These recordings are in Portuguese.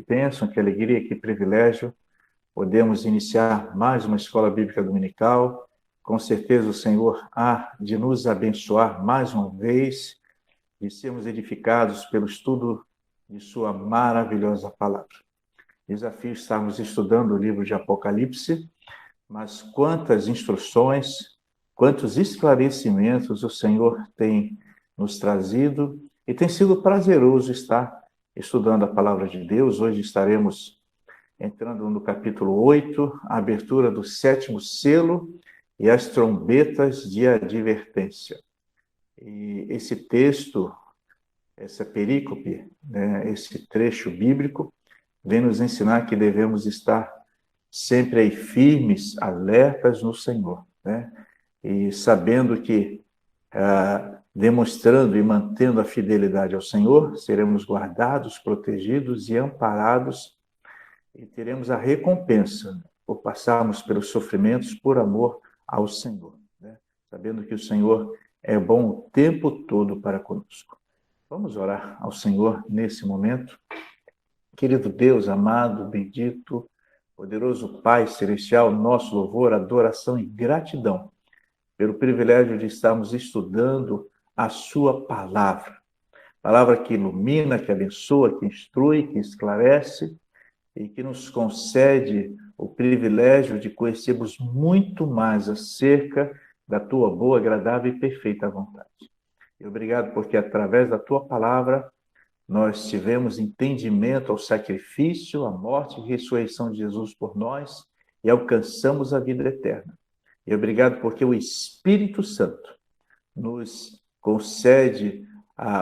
bênção, que alegria, que privilégio. Podemos iniciar mais uma escola bíblica dominical. Com certeza o Senhor há de nos abençoar mais uma vez e sermos edificados pelo estudo de sua maravilhosa palavra. Desafio estarmos estudando o livro de Apocalipse, mas quantas instruções, quantos esclarecimentos o Senhor tem nos trazido e tem sido prazeroso estar estudando a palavra de Deus. Hoje estaremos entrando no capítulo 8, a abertura do 7º selo e as trombetas de advertência. E esse texto, essa perícope, esse trecho bíblico, vem nos ensinar que devemos estar sempre aí firmes, alertas no Senhor, E sabendo que, demonstrando e mantendo a fidelidade ao Senhor, seremos guardados, protegidos e amparados e teremos a recompensa por passarmos pelos sofrimentos por amor ao Senhor, Sabendo que o Senhor é bom o tempo todo para conosco. Vamos orar ao Senhor nesse momento. Querido Deus, amado, bendito, poderoso Pai Celestial, nosso louvor, adoração e gratidão pelo privilégio de estarmos estudando a sua palavra. Palavra que ilumina, que abençoa, que instrui, que esclarece e que nos concede o privilégio de conhecermos muito mais acerca da tua boa, agradável e perfeita vontade. E obrigado porque através da tua palavra nós tivemos entendimento ao sacrifício, à morte e ressurreição de Jesus por nós e alcançamos a vida eterna. E obrigado porque o Espírito Santo nos concede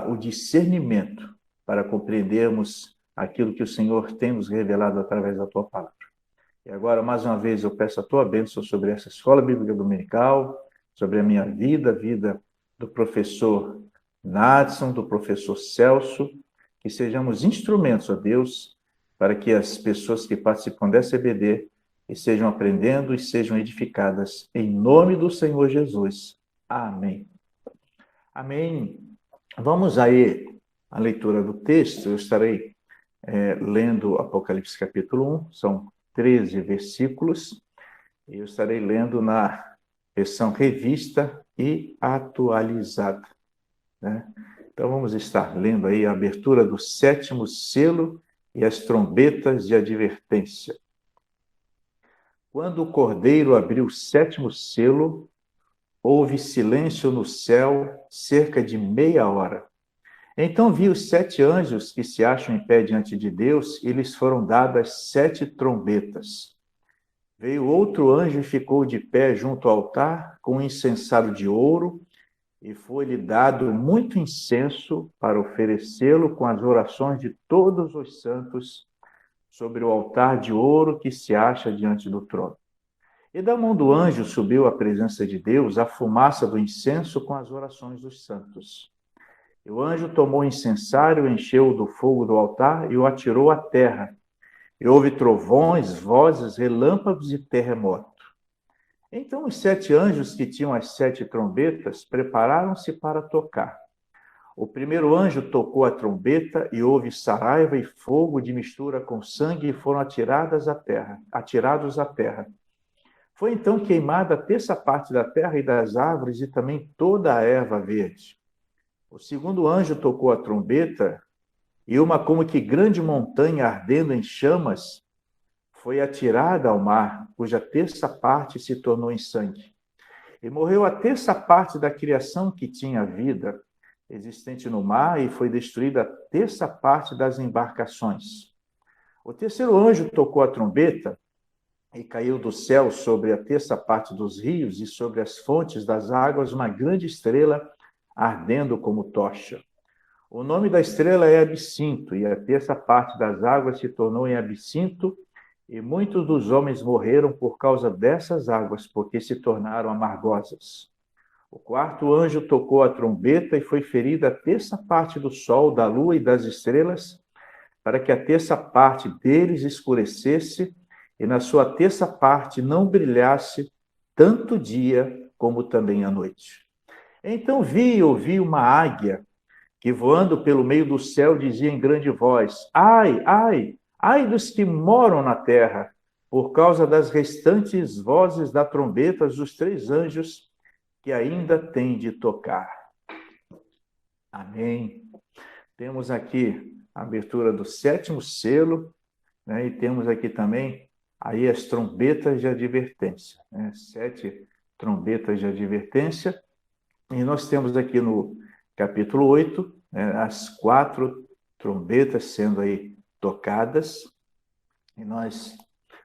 o discernimento para compreendermos aquilo que o Senhor tem nos revelado através da tua palavra. E agora, mais uma vez, eu peço a tua bênção sobre essa escola bíblica dominical, sobre a minha vida, a vida do professor Nadson, do professor Celso, que sejamos instrumentos, ó Deus, para que as pessoas que participam dessa EBD estejam aprendendo e sejam edificadas em nome do Senhor Jesus. Amém. Amém. Vamos aí à leitura do texto. Eu estarei lendo Apocalipse capítulo 1, são 13 versículos, e eu estarei lendo na versão revista e atualizada, Então vamos estar lendo aí a abertura do 7º selo e as trombetas de advertência. Quando o Cordeiro abriu o 7º selo, houve silêncio no céu cerca de meia hora. Então vi os 7 anjos que se acham em pé diante de Deus, e lhes foram dadas 7 trombetas. Veio outro anjo e ficou de pé junto ao altar, com um incensário de ouro, e foi-lhe dado muito incenso para oferecê-lo com as orações de todos os santos sobre o altar de ouro que se acha diante do trono. E da mão do anjo subiu à presença de Deus a fumaça do incenso com as orações dos santos. E o anjo tomou o incensário, encheu-o do fogo do altar e o atirou à terra. E houve trovões, vozes, relâmpagos e terremoto. Então os 7 anjos que tinham as 7 trombetas prepararam-se para tocar. O primeiro anjo tocou a trombeta e houve saraiva e fogo de mistura com sangue e foram atirados à terra. Foi então queimada a terça parte da terra e das árvores e também toda a erva verde. O segundo anjo tocou a trombeta e uma como que grande montanha ardendo em chamas foi atirada ao mar, cuja terça parte se tornou em sangue. E morreu a terça parte da criação que tinha vida existente no mar, e foi destruída a terça parte das embarcações. O terceiro anjo tocou a trombeta e caiu do céu sobre a terça parte dos rios e sobre as fontes das águas uma grande estrela ardendo como tocha. O nome da estrela é Absinto, e a terça parte das águas se tornou em absinto, e muitos dos homens morreram por causa dessas águas, porque se tornaram amargosas. O quarto anjo tocou a trombeta e foi ferida a terça parte do sol, da lua e das estrelas, para que a terça parte deles escurecesse, e na sua terça parte não brilhasse tanto o dia como também a noite. Então vi e ouvi uma águia que, voando pelo meio do céu, dizia em grande voz: Ai, ai, Ai dos que moram na terra, por causa das restantes vozes da trombeta dos 3 anjos que ainda têm de tocar. Amém. Temos aqui a abertura do 7º selo, né? E temos aqui também aí as trombetas de advertência, né? 7 trombetas de advertência. E nós temos aqui no capítulo 8, né, as 4 trombetas sendo aí tocadas. E nós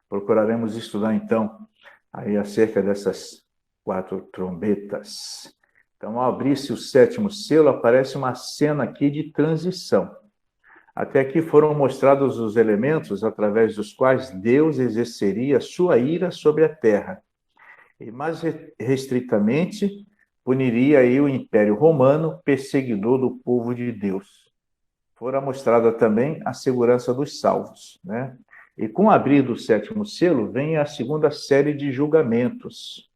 procuraremos estudar, então, aí acerca dessas 4 trombetas. Então, ao abrir-se o 7º selo, aparece uma cena aqui de transição. Até aqui foram mostrados os elementos através dos quais Deus exerceria sua ira sobre a terra. E mais restritamente, puniria aí o Império Romano, perseguidor do povo de Deus. Fora mostrada também a segurança dos salvos, né? E com o abrir do 7º selo, vem a segunda série de julgamentos.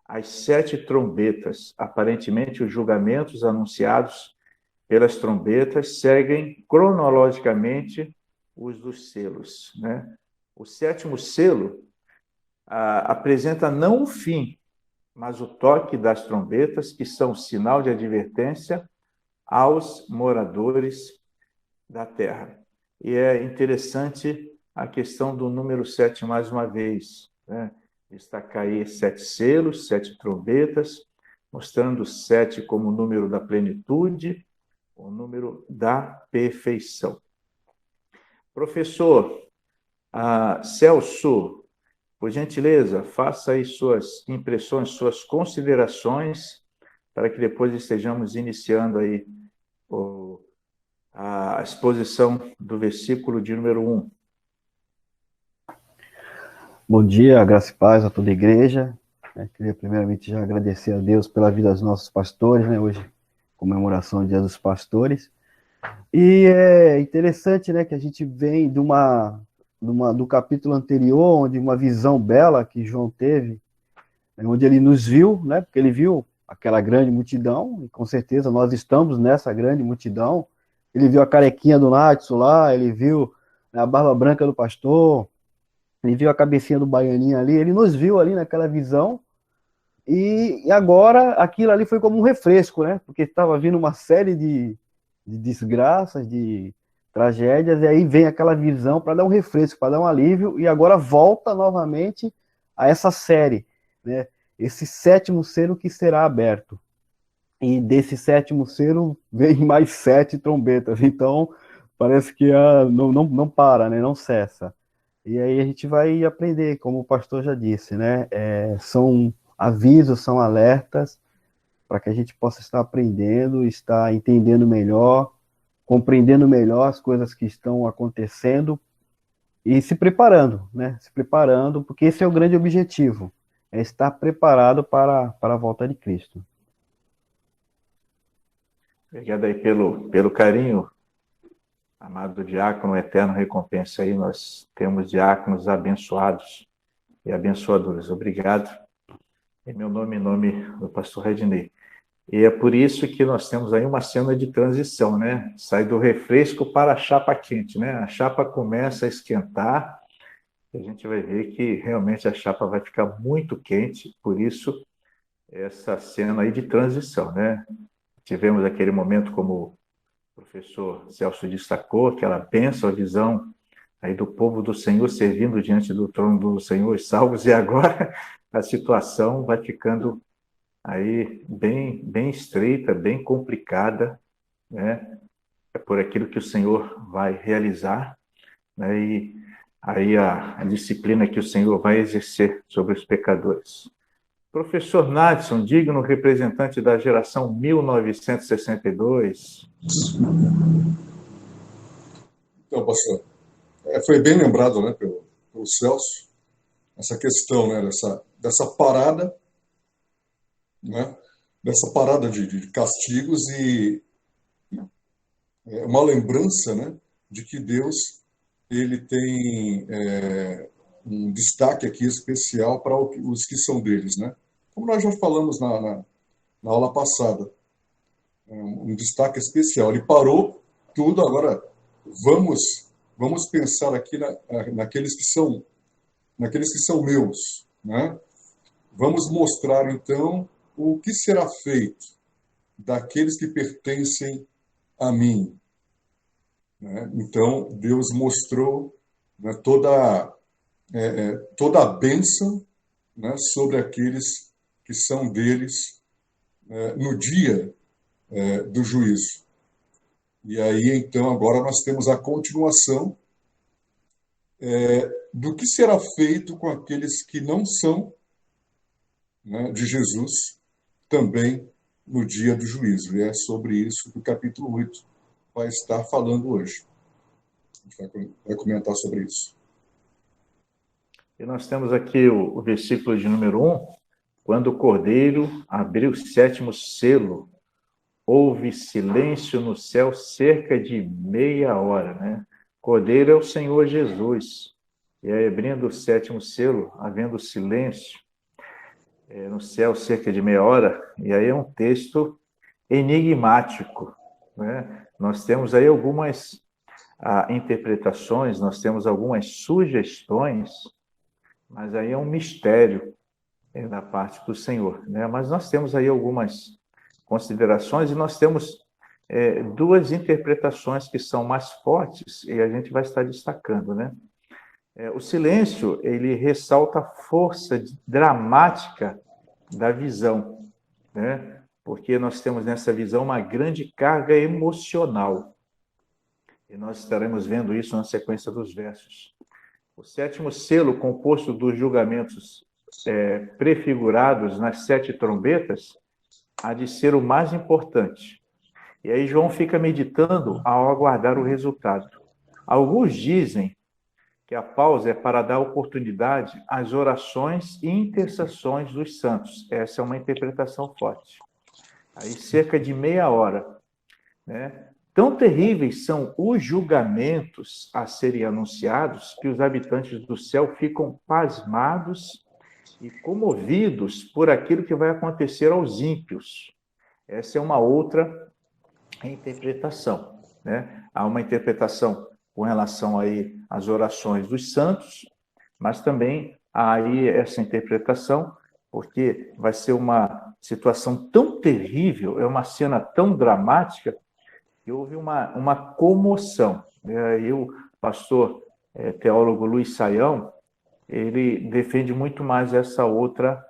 As 7 trombetas, aparentemente os julgamentos anunciados pelas trombetas, seguem cronologicamente os dos selos, né? O 7º selo apresenta não o fim, mas o toque das trombetas, que são sinal de advertência aos moradores da terra. E é interessante a questão do número 7 mais uma vez, né? Destacar aí 7 selos, 7 trombetas, mostrando 7 como o número da plenitude, o número da perfeição. Professor Celso, por gentileza, faça aí suas impressões, suas considerações, para que depois estejamos iniciando aí a exposição do versículo de número 1. Bom dia, graça e paz a toda a igreja. Queria primeiramente já agradecer a Deus pela vida dos nossos pastores, né? Hoje, comemoração do Dia dos Pastores. E é interessante, né, que a gente vem do capítulo anterior, onde uma visão bela que João teve, onde ele nos viu, né? Porque ele viu aquela grande multidão, e com certeza nós estamos nessa grande multidão. Ele viu a carequinha do Natsu lá, ele viu a barba branca do pastor, ele viu a cabecinha do baianinho ali, ele nos viu ali naquela visão, e agora aquilo ali foi como um refresco, né? Porque estava vindo uma série de desgraças, de tragédias, e aí vem aquela visão para dar um refresco, para dar um alívio, e agora volta novamente a essa série, né? Esse 7º selo que será aberto. E desse 7º selo vem mais 7 trombetas, então parece que não para, né? Não cessa. E aí a gente vai aprender, como o pastor já disse, né? São avisos, são alertas, para que a gente possa estar aprendendo, estar entendendo melhor, compreendendo melhor as coisas que estão acontecendo e se preparando, né? Se preparando, porque esse é o grande objetivo, é estar preparado para a volta de Cristo. Obrigado aí pelo carinho, amado diácono, eterno recompensa aí. Nós temos diáconos abençoados e abençoadores. Obrigado. Em meu nome, em nome do pastor Redney. E é por isso que nós temos aí uma cena de transição, né? Sai do refresco para a chapa quente, né? A chapa começa a esquentar, e a gente vai ver que realmente a chapa vai ficar muito quente, por isso essa cena aí de transição, né? Tivemos aquele momento, como o professor Celso destacou, aquela bênção, a visão aí do povo do Senhor servindo diante do trono do Senhor, salvos, e agora a situação vai ficando aí bem estreita, bem complicada, né? É por aquilo que o Senhor vai realizar, né? E aí a disciplina que o Senhor vai exercer sobre os pecadores. Professor Nadson, digno representante da geração 1962. Então, pastor, foi bem lembrado, né, pelo Celso, essa questão, né, dessa parada, né, dessa parada de castigos e uma lembrança, né, de que Deus ele tem um destaque aqui especial para os que são deles, né? Como nós já falamos na aula passada, um destaque especial. Ele parou tudo, agora vamos vamos pensar aqui naqueles que são meus, né? Vamos mostrar, então, o que será feito daqueles que pertencem a mim, né? Então, Deus mostrou, né, toda a bênção, né, sobre aqueles que são deles no dia do juízo. E aí, então, agora nós temos a continuação do que será feito com aqueles que não são, né, de Jesus, também no dia do juízo. E é sobre isso que o capítulo 8 vai estar falando hoje. A gente vai comentar sobre isso. E nós temos aqui o versículo de número 1, quando o Cordeiro abriu o 7º selo, houve silêncio no céu cerca de meia hora, né? Cordeiro é o Senhor Jesus. E aí, abrindo o 7º selo, havendo silêncio no céu cerca de meia hora, e aí é um texto enigmático, né? Nós temos aí algumas interpretações, nós temos algumas sugestões, mas aí é um mistério da parte do Senhor, né? Mas nós temos aí algumas considerações e nós temos duas interpretações que são mais fortes e a gente vai estar destacando, né? O silêncio, ele ressalta a força dramática da visão, né? Porque nós temos nessa visão uma grande carga emocional. E nós estaremos vendo isso na sequência dos versos. O 7º selo, composto dos julgamentos prefigurados nas 7 trombetas, há de ser o mais importante. E aí João fica meditando ao aguardar o resultado. Alguns dizem que a pausa é para dar oportunidade às orações e intercessões dos santos. Essa é uma interpretação forte. Aí cerca de meia hora, né? Tão terríveis são os julgamentos a serem anunciados que os habitantes do céu ficam pasmados e comovidos por aquilo que vai acontecer aos ímpios. Essa é uma outra interpretação, né? Há uma interpretação com relação aí às orações dos santos, mas também há aí essa interpretação, porque vai ser uma situação tão terrível, é uma cena tão dramática, que houve uma comoção. E o pastor teólogo Luiz Saião, ele defende muito mais essa outra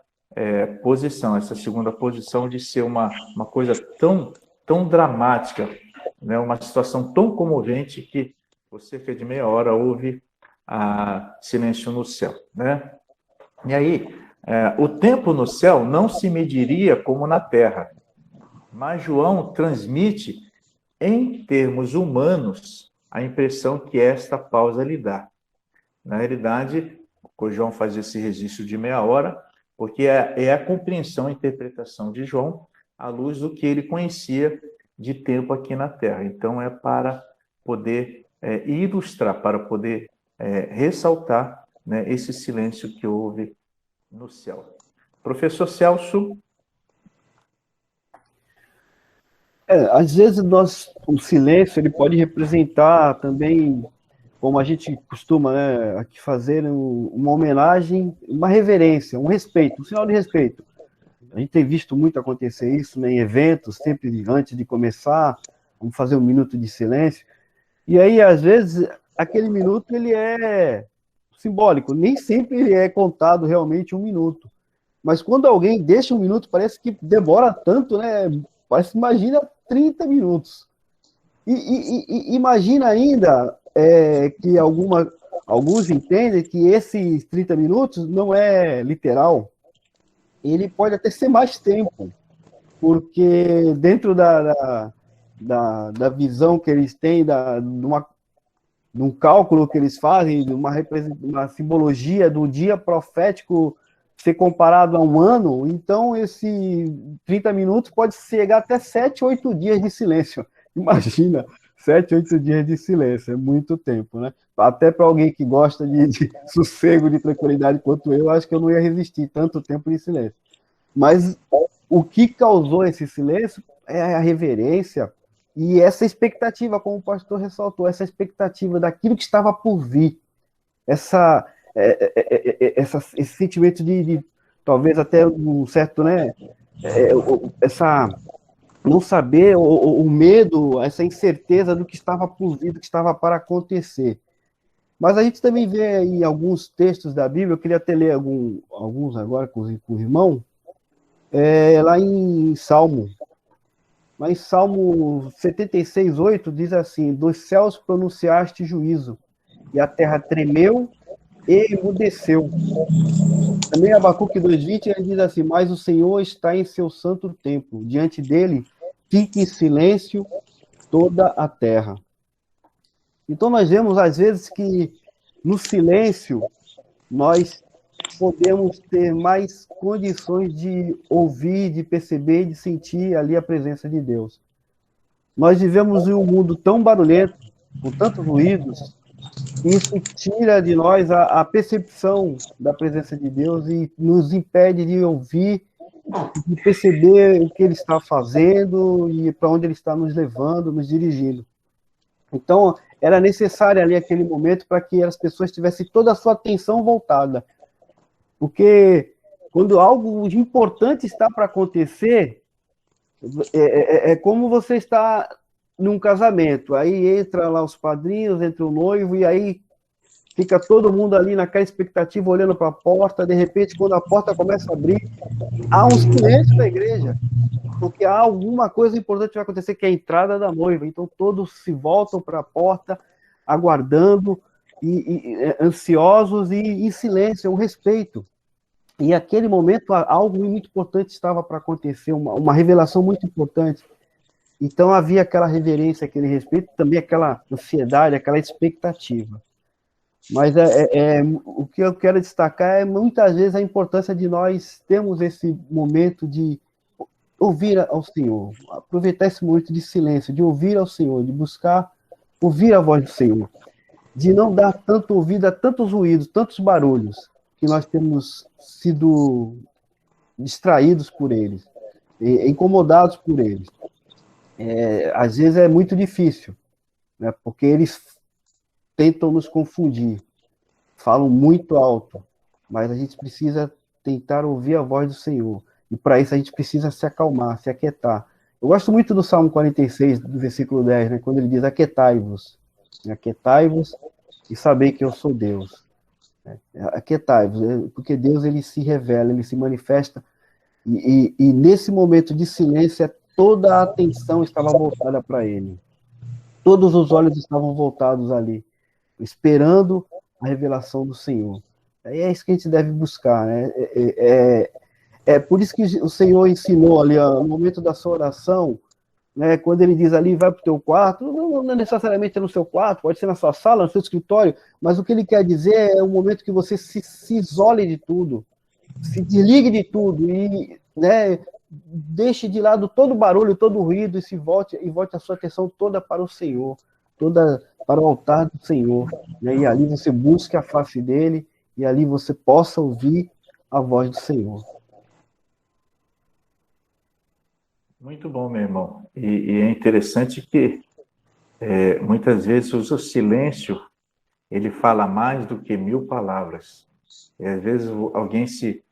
posição, essa segunda posição de ser uma coisa tão dramática, né? Uma situação tão comovente que por cerca de meia hora houve silêncio no céu, né? E aí, o tempo no céu não se mediria como na terra, mas João transmite, em termos humanos, a impressão que esta pausa lhe dá. Na realidade, o João faz esse registro de meia hora, porque é a compreensão e interpretação de João à luz do que ele conhecia de tempo aqui na Terra. Então, é para poder ilustrar, para poder ressaltar, né, esse silêncio que houve no céu. Professor Celso? Às vezes o silêncio ele pode representar também, como a gente costuma, né, aqui fazer uma homenagem, uma reverência, um respeito, um sinal de respeito. A gente tem visto muito acontecer isso, né, em eventos, sempre antes de começar, vamos fazer um minuto de silêncio. E aí, às vezes, aquele minuto ele é simbólico, nem sempre ele é contado realmente um minuto. Mas quando alguém deixa um minuto, parece que demora tanto, né? Parece, imagina 30 minutos. E imagina ainda que alguns entendem que esses 30 minutos não é literal. Ele pode até ser mais tempo, porque dentro da visão que eles têm, de um cálculo que eles fazem, de uma simbologia do dia profético ser comparado a um ano, então esse 30 minutos pode chegar até 7, 8 dias de silêncio. Imagina, 7, 8 dias de silêncio, é muito tempo, né? Até para alguém que gosta de sossego, de tranquilidade quanto eu, acho que eu não ia resistir tanto tempo de silêncio. Mas o que causou esse silêncio é a reverência, E essa expectativa, como o pastor ressaltou, essa expectativa daquilo que estava por vir, essa, esse sentimento de talvez até um certo, né, essa não saber, o medo, essa incerteza do que estava por vir, do que estava para acontecer. Mas a gente também vê aí alguns textos da Bíblia, eu queria até ler alguns agora com o irmão, lá em Salmo. Lá em Salmo 76:8 diz assim: dos céus pronunciaste juízo, e a terra tremeu e emudeceu. Também Abacuque 2:20 ele diz assim: mas o Senhor está em seu santo templo, diante dele fique em silêncio toda a terra. Então nós vemos às vezes que no silêncio nós podemos ter mais condições de ouvir, de perceber, de sentir ali a presença de Deus. Nós vivemos em um mundo tão barulhento, com tantos ruídos, e isso tira de nós a percepção da presença de Deus e nos impede de ouvir, de perceber o que Ele está fazendo e para onde Ele está nos levando, nos dirigindo. Então, era necessário ali aquele momento para que as pessoas tivessem toda a sua atenção voltada. Porque quando algo importante está para acontecer, é como você está num casamento. Aí entra lá os padrinhos, entra o noivo, e aí fica todo mundo ali naquela expectativa, olhando para a porta. De repente, quando a porta começa a abrir, há um silêncio na igreja, porque há alguma coisa importante que vai acontecer, que é a entrada da noiva. Então, todos se voltam para a porta, aguardando, ansiosos e em silêncio, um respeito. E naquele momento, algo muito importante estava para acontecer, uma revelação muito importante. Então, havia aquela reverência, aquele respeito, também aquela ansiedade, aquela expectativa. Mas o que eu quero destacar é, muitas vezes, a importância de nós termos esse momento de ouvir ao Senhor, aproveitar esse momento de silêncio, de ouvir ao Senhor, de buscar ouvir a voz do Senhor, de não dar tanto ouvido a tantos ruídos, tantos barulhos, que nós temos sido distraídos por eles, incomodados por eles. Às vezes é muito difícil, né, porque eles tentam nos confundir, falam muito alto, mas a gente precisa tentar ouvir a voz do Senhor. E para isso a gente precisa se acalmar, se aquietar. Eu gosto muito do Salmo 46, do versículo 10, né, quando ele diz: aquietai-vos e sabei que eu sou Deus. Aquietai-vos, porque Deus ele se revela, ele se manifesta, e nesse momento de silêncio toda a atenção estava voltada para ele. Todos os olhos estavam voltados ali, esperando a revelação do Senhor. E é isso que a gente deve buscar, né? É por isso que o Senhor ensinou ali, ó, no momento da sua oração, né, quando ele diz ali, vai para o teu quarto, não necessariamente é no seu quarto, pode ser na sua sala, no seu escritório, mas o que ele quer dizer é um momento que você se isole de tudo, se desligue de tudo e, né, deixe de lado todo o barulho, todo o ruído e volte a sua atenção toda para o Senhor, toda para o altar do Senhor, né, e ali você busque a face dele e ali você possa ouvir a voz do Senhor. Muito bom, meu irmão. E é interessante que muitas vezes o silêncio ele fala mais do que 1000 palavras. E às vezes alguém se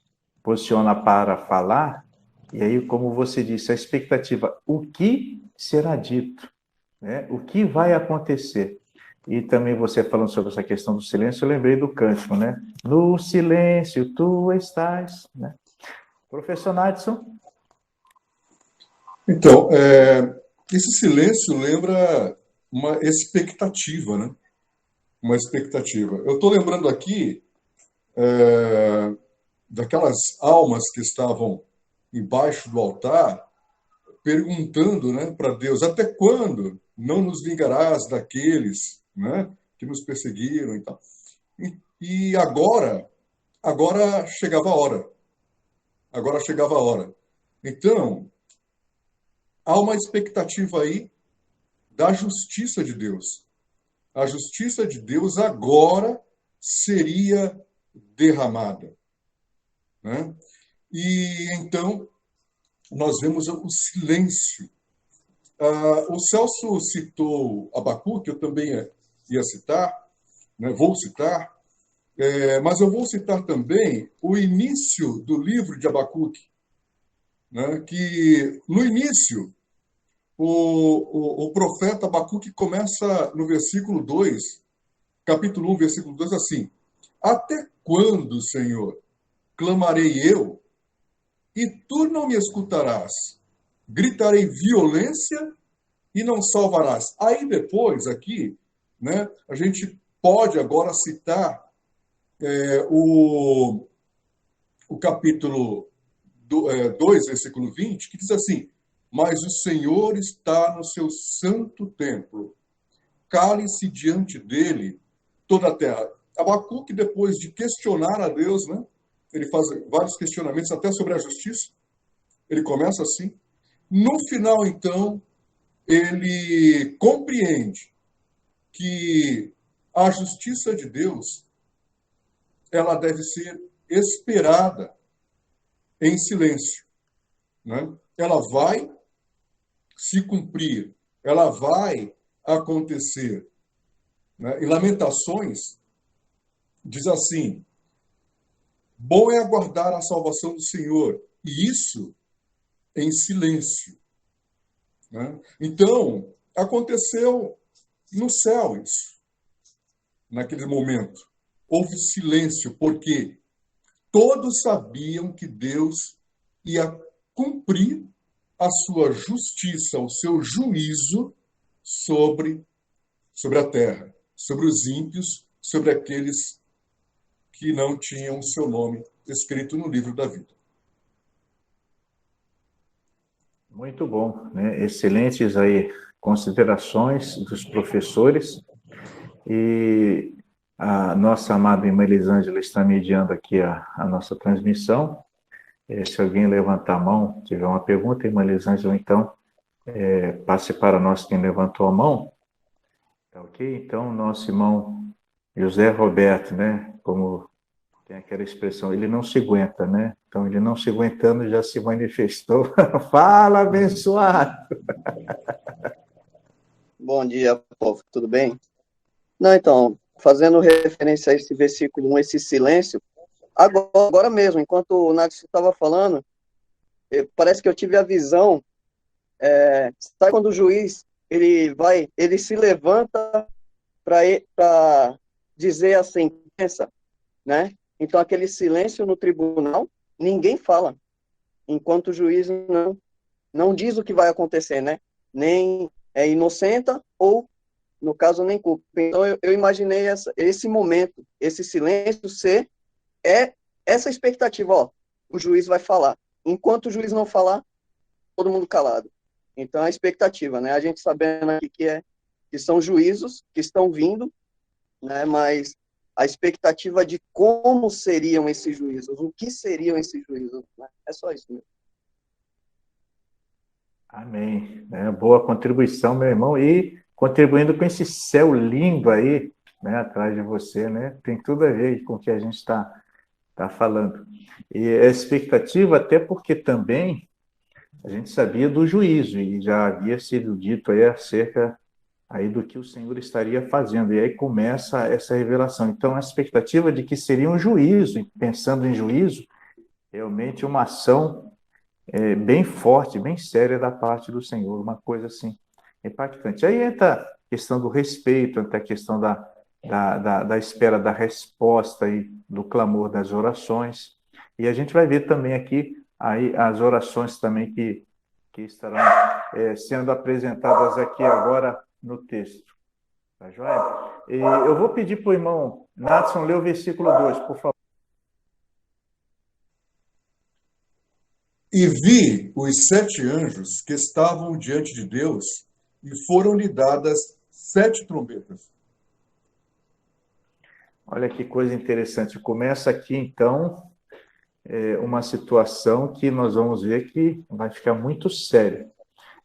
posiciona para falar, e aí, como você disse, a expectativa, o que será dito, né? O que vai acontecer? E também você falando sobre essa questão do silêncio, eu lembrei do cântico, né? No silêncio tu estás, né? Professor Nadson? Então, esse silêncio lembra uma expectativa, né? Uma expectativa. Eu estou lembrando aqui daquelas almas que estavam embaixo do altar, perguntando, né, para Deus: até quando não nos vingarás daqueles, né, que nos perseguiram e tal. E agora chegava a hora. Agora chegava a hora. Então, há uma expectativa aí da justiça de Deus. A justiça de Deus agora seria derramada, né? E então nós vemos o silêncio O Celso citou Abacuque, eu também ia citar, né, vou citar, mas eu vou citar também o início do livro de Abacuque, né, que no início o profeta Abacuque começa no versículo 2, capítulo 1, versículo 2, assim: Até quando, Senhor, clamarei eu, e tu não me escutarás? Gritarei violência e não salvarás. Aí depois, aqui, né, a gente pode agora citar o capítulo 2, versículo 20, que diz assim: Mas o Senhor está no seu santo templo, cale-se diante dele toda a terra. Abacuque, depois de questionar a Deus, né, ele faz vários questionamentos até sobre a justiça, ele começa assim. No final, então, ele compreende que a justiça de Deus, ela deve ser esperada em silêncio, né? Ela vai se cumprir, ela vai acontecer, né? Em Lamentações diz assim: bom é aguardar a salvação do Senhor, e isso em silêncio, né? Então, aconteceu no céu isso, naquele momento. Houve silêncio, porque todos sabiam que Deus ia cumprir a sua justiça, o seu juízo sobre a terra, sobre os ímpios, sobre aqueles que não tinham o seu nome escrito no livro da vida. Muito bom, né? Excelentes aí considerações dos professores. E a nossa amada irmã Elisângela está mediando aqui a nossa transmissão. Se alguém levantar a mão, tiver uma pergunta, irmã Elisângela, então, passe para nós quem levantou a mão. Tá ok? Então, nosso irmão José Roberto, né? Como tem aquela expressão, ele não se aguenta, né? Então, ele não se aguentando já se manifestou. Fala, abençoado! Bom dia, povo, tudo bem? Não, então, fazendo referência a esse versículo 1, esse silêncio, agora mesmo, enquanto o Nadson estava falando, parece que eu tive a visão, sabe quando o juiz, ele se levanta para dizer a sentença, né? Então, aquele silêncio no tribunal, ninguém fala, enquanto o juiz não diz o que vai acontecer, né? Nem é inocenta ou, no caso, nem culpa. Então, eu imaginei esse momento, esse silêncio ser essa expectativa, ó, o juiz vai falar. Enquanto o juiz não falar, todo mundo calado. Então, a expectativa, né? A gente sabendo aqui que são juízos que estão vindo, né? Mas a expectativa de como seriam esses juízos, o que seriam esses juízos, né? É só isso mesmo. Amém. Boa contribuição, meu irmão. E contribuindo com esse céu lindo aí, né, atrás de você, né? Tem tudo a ver com o que a gente está falando. E a expectativa, até porque também a gente sabia do juízo, e já havia sido dito aí acerca aí do que o Senhor estaria fazendo. E aí começa essa revelação. Então, a expectativa de que seria um juízo, pensando em juízo, realmente uma ação bem forte, bem séria da parte do Senhor, uma coisa assim impactante. Aí entra a questão do respeito, entra a questão da espera da resposta e do clamor das orações. E a gente vai ver também aqui aí as orações também que estarão sendo apresentadas aqui agora no texto. Tá joia? E eu vou pedir para o irmão Nadson ler o versículo 2, por favor. E vi os 7 anjos que estavam diante de Deus, e foram-lhe dadas 7 trombetas. Olha que coisa interessante. Começa aqui, então, uma situação que nós vamos ver que vai ficar muito séria,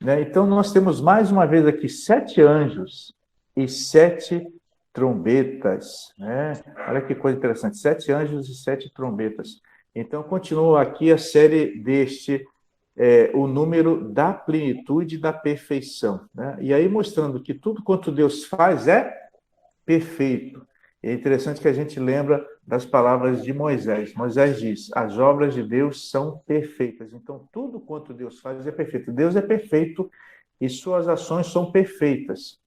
né? Então, nós temos mais uma vez aqui 7 anjos e 7 trombetas, né? Olha que coisa interessante. 7 anjos e 7 trombetas. Então, continua aqui a série deste o número da plenitude e da perfeição, né? E aí mostrando que tudo quanto Deus faz é perfeito. É interessante que a gente lembra das palavras de Moisés. Moisés diz: as obras de Deus são perfeitas. Então, tudo quanto Deus faz é perfeito. Deus é perfeito e suas ações são perfeitas.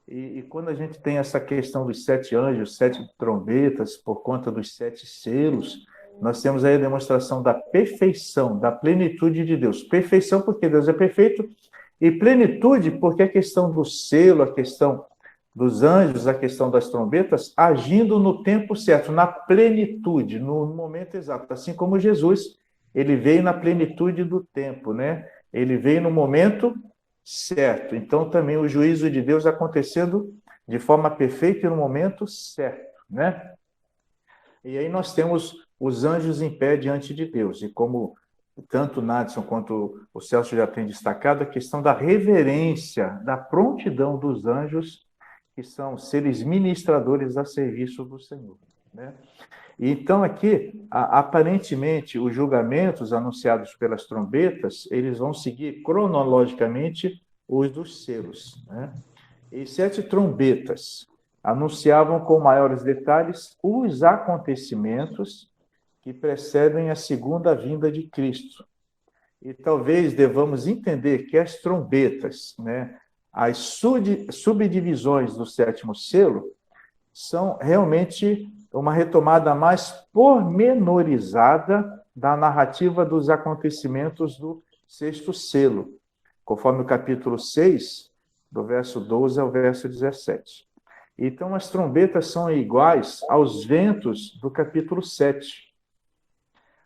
E quando a gente tem essa questão dos 7 anjos, 7 trombetas, por conta dos 7 selos, nós temos aí a demonstração da perfeição, da plenitude de Deus. Perfeição porque Deus é perfeito, e plenitude porque a questão do selo, a questão dos anjos, a questão das trombetas, agindo no tempo certo, na plenitude, no momento exato. Assim como Jesus, ele veio na plenitude do tempo, né? Ele veio no momento certo. Então, também o juízo de Deus acontecendo de forma perfeita e no momento certo, né? E aí nós temos os anjos em pé diante de Deus. E como tanto o Nadson quanto o Celso já têm destacado, a questão da reverência, da prontidão dos anjos, que são seres ministradores a serviço do Senhor, né? Então, aqui, aparentemente, os julgamentos anunciados pelas trombetas, eles vão seguir cronologicamente os dos selos, né? E 7 trombetas anunciavam com maiores detalhes os acontecimentos que precedem a segunda vinda de Cristo. E talvez devamos entender que as trombetas, né, as subdivisões do 7º selo, são realmente uma retomada mais pormenorizada da narrativa dos acontecimentos do 6º selo, conforme o capítulo 6, do verso 12 ao verso 17. Então, as trombetas são iguais aos ventos do capítulo 7,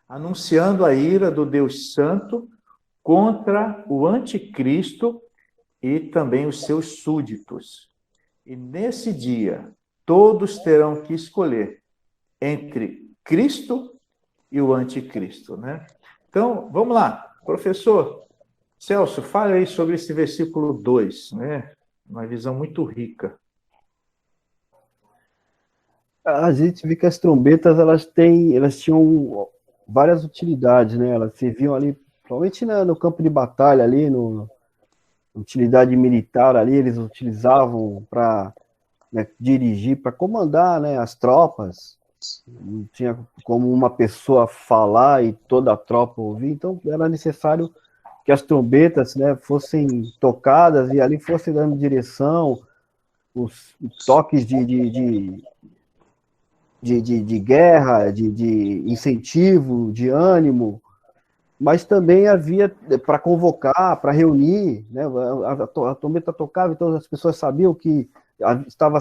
anunciando a ira do Deus Santo contra o anticristo e também os seus súditos. E nesse dia, todos terão que escolher entre Cristo e o anticristo, né? Então, vamos lá. Professor Celso, fale aí sobre esse versículo 2, né? Uma visão muito rica. A gente vê que as trombetas, elas tinham várias utilidades, né? Elas serviam ali, provavelmente no campo de batalha ali, utilidade militar ali, eles utilizavam para, né, dirigir, para comandar, né, as tropas. Não tinha como uma pessoa falar e toda a tropa ouvir, então era necessário que as trombetas, né, fossem tocadas e ali fossem dando direção, os toques de guerra, de incentivo, de ânimo, mas também havia para convocar, para reunir, né? A trombeta tocava, então as pessoas sabiam que estava...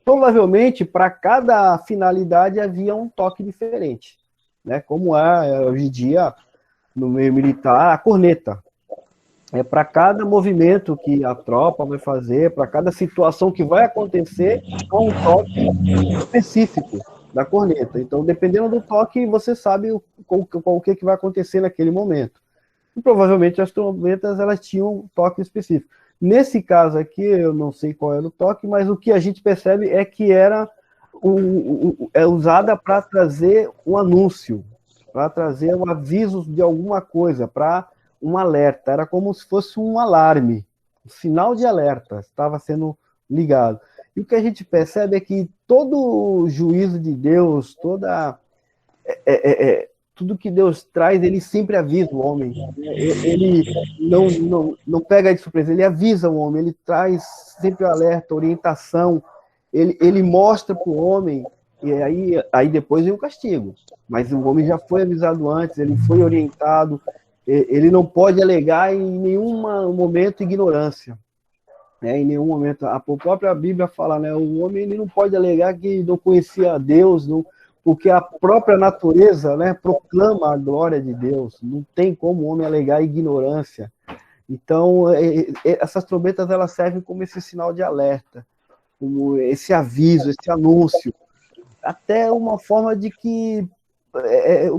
Provavelmente, para cada finalidade, havia um toque diferente, né? Como é hoje em dia, no meio militar, a corneta. É para cada movimento que a tropa vai fazer, para cada situação que vai acontecer, há um toque específico da corneta. Então, dependendo do toque, você sabe o que vai acontecer naquele momento. E provavelmente as trombetas, elas tinham um toque específico. Nesse caso aqui, eu não sei qual era o toque, mas o que a gente percebe é que era usada para trazer um anúncio, para trazer um aviso de alguma coisa, para um alerta. Era como se fosse um alarme, um sinal de alerta estava sendo ligado. E o que a gente percebe é que todo o juízo de Deus, tudo que Deus traz, ele sempre avisa o homem. Ele não pega de surpresa, ele avisa o homem, ele traz sempre o alerta, orientação, ele mostra para o homem, e aí depois vem o castigo. Mas o homem já foi avisado antes, ele foi orientado, ele não pode alegar em nenhum momento ignorância. Em nenhum momento. A própria Bíblia fala, né, o homem ele não pode alegar que não conhecia Deus, porque a própria natureza, né, proclama a glória de Deus. Não tem como o homem alegar ignorância. Então, essas trombetas, elas servem como esse sinal de alerta, como esse aviso, esse anúncio. Até uma forma de que...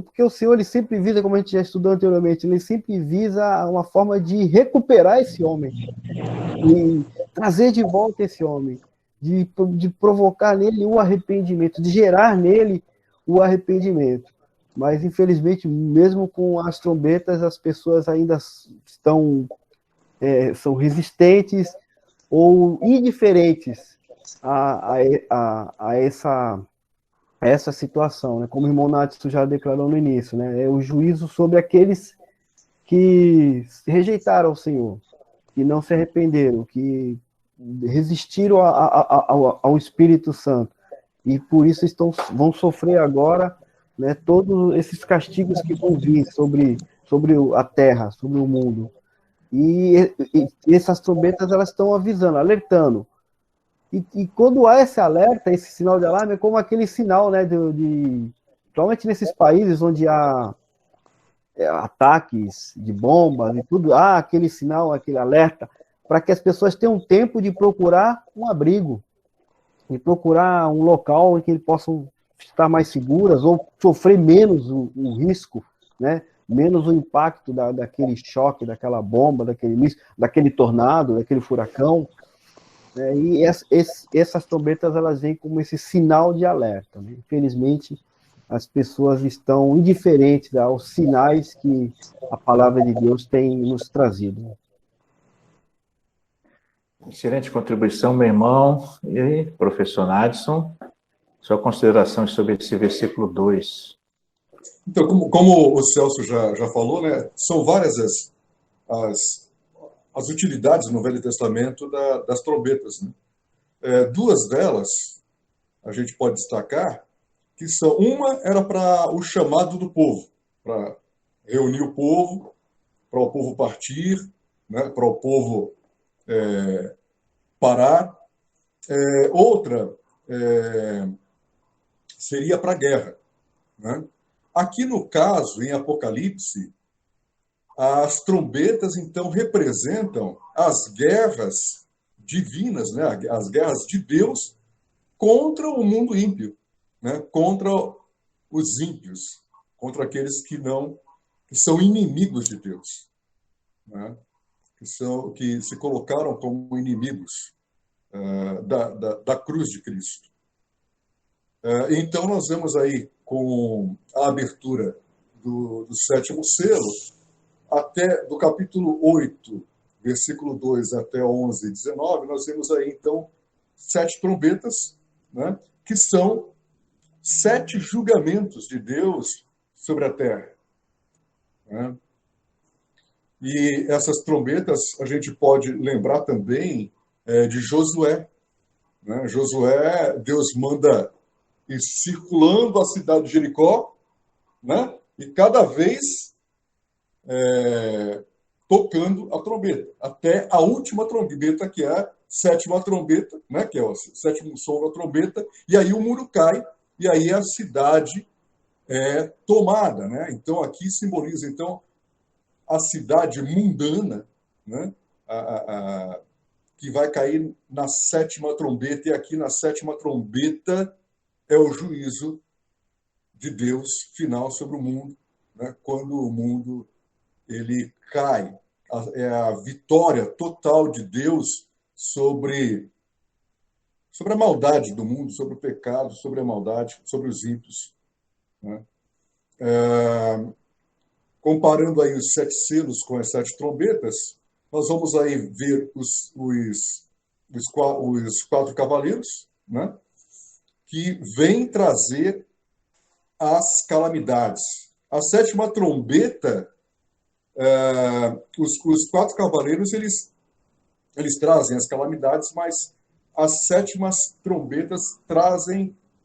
porque o Senhor, ele sempre visa, como a gente já estudou anteriormente, ele sempre visa uma forma de recuperar esse homem, de trazer de volta esse homem, de provocar nele o arrependimento, de gerar nele o arrependimento. mas infelizmente, mesmo com as trombetas, as pessoas ainda estão são resistentes ou indiferentes a, a, a essa situação, né? Como o irmão Natsu já declarou no início, né? É o juízo sobre aqueles que rejeitaram o Senhor, que não se arrependeram, que resistiram ao Espírito Santo, e por isso vão sofrer agora, né, todos esses castigos que vão vir sobre a terra, sobre o mundo. E essas trombetas, elas estão avisando, alertando. E quando há esse alerta, esse sinal de alarme, é como aquele sinal, né, principalmente nesses países onde há ataques de bombas e tudo, há aquele sinal, aquele alerta, para que as pessoas tenham tempo de procurar um abrigo, de procurar um local em que eles possam estar mais seguras ou sofrer menos o risco, né? Menos o impacto daquele choque, daquela bomba, daquele tornado, daquele furacão. Né? E essas trombetas, elas vêm como esse sinal de alerta. Né? Infelizmente, as pessoas estão indiferentes aos sinais que a palavra de Deus tem nos trazido. Excelente contribuição, meu irmão. E professor Nadson, sua consideração sobre esse versículo 2. Então, como o Celso já falou, né, são várias as utilidades no Velho Testamento das trombetas. Né? Duas delas a gente pode destacar, que são, uma era para o chamado do povo, para reunir o povo, para o povo partir, né, para o povo parar. Outra seria para a guerra. Né? Aqui no caso, em Apocalipse, as trombetas então representam as guerras divinas, né? As guerras de Deus contra o mundo ímpio, né? Contra os ímpios, contra aqueles que são inimigos de Deus, né? Que se colocaram como inimigos da cruz de Cristo. Então, nós vemos aí, com a abertura do sétimo selo, até do capítulo 8, versículo 2 até 11 e 19, nós vemos aí, então, 7 trombetas, né, que são 7 julgamentos de Deus sobre a terra. Né? E essas trombetas a gente pode lembrar também de Josué. Né? Josué, Deus manda ir circulando a cidade de Jericó, né? E cada vez tocando a trombeta, até a última trombeta, que é a sétima trombeta, né? Que é o sétimo som da trombeta, e aí o muro cai, e aí a cidade é tomada. Né? Então aqui simboliza então a cidade mundana, né? Que vai cair na sétima trombeta, e aqui na sétima trombeta é o juízo de Deus final sobre o mundo, né? Quando o mundo ele cai. É a vitória total de Deus sobre a maldade do mundo, sobre o pecado, sobre a maldade, sobre os ímpios. Né? Comparando aí os 7 selos com as 7 trombetas, nós vamos aí ver os 4 cavaleiros, né? Que vêm trazer as calamidades. A sétima trombeta, os 4 cavaleiros, eles trazem as calamidades, mas as sétimas trombetas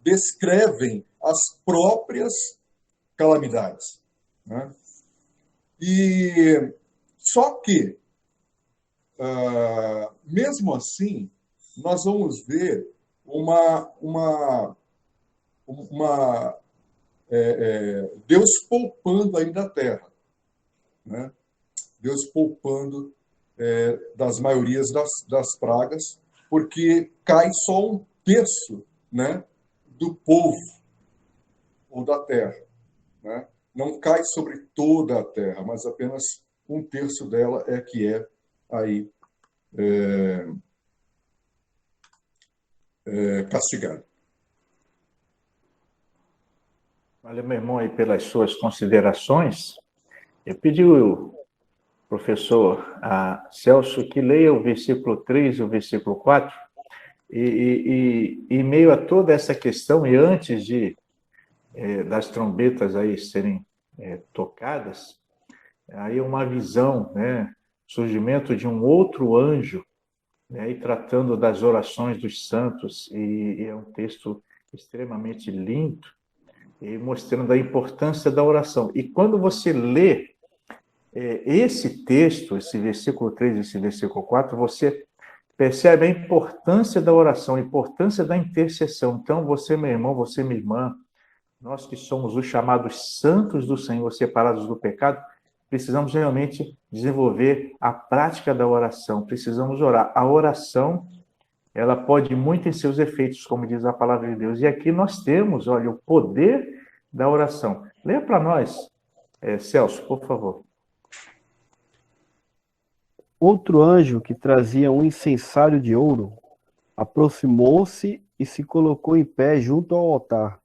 descrevem as próprias calamidades. Né? E só que, mesmo assim, nós vamos ver Deus poupando ainda a terra. Né? Deus poupando das maiorias das pragas, porque cai só 1/3, né, do povo ou da terra. Né? Não cai sobre toda a terra, mas apenas 1/3 dela é que é aí castigado. Olha, meu irmão, aí pelas suas considerações, eu pedi ao professor Celso que leia o versículo 3 e o versículo 4, e em meio a toda essa questão, e antes das trombetas aí serem tocadas, aí uma visão, né, surgimento de um outro anjo, né, e tratando das orações dos santos, e é um texto extremamente lindo, e mostrando a importância da oração. E quando você lê esse texto, esse versículo 3 e esse versículo 4, você percebe a importância da oração, a importância da intercessão. Então, você, meu irmão, você, minha irmã, nós que somos os chamados santos do Senhor, separados do pecado, precisamos realmente desenvolver a prática da oração, precisamos orar. A oração, ela pode muito em seus efeitos, como diz a palavra de Deus. E aqui nós temos, olha, o poder da oração. Leia para nós, Celso, por favor. Outro anjo que trazia um incensário de ouro aproximou-se e se colocou em pé junto ao altar.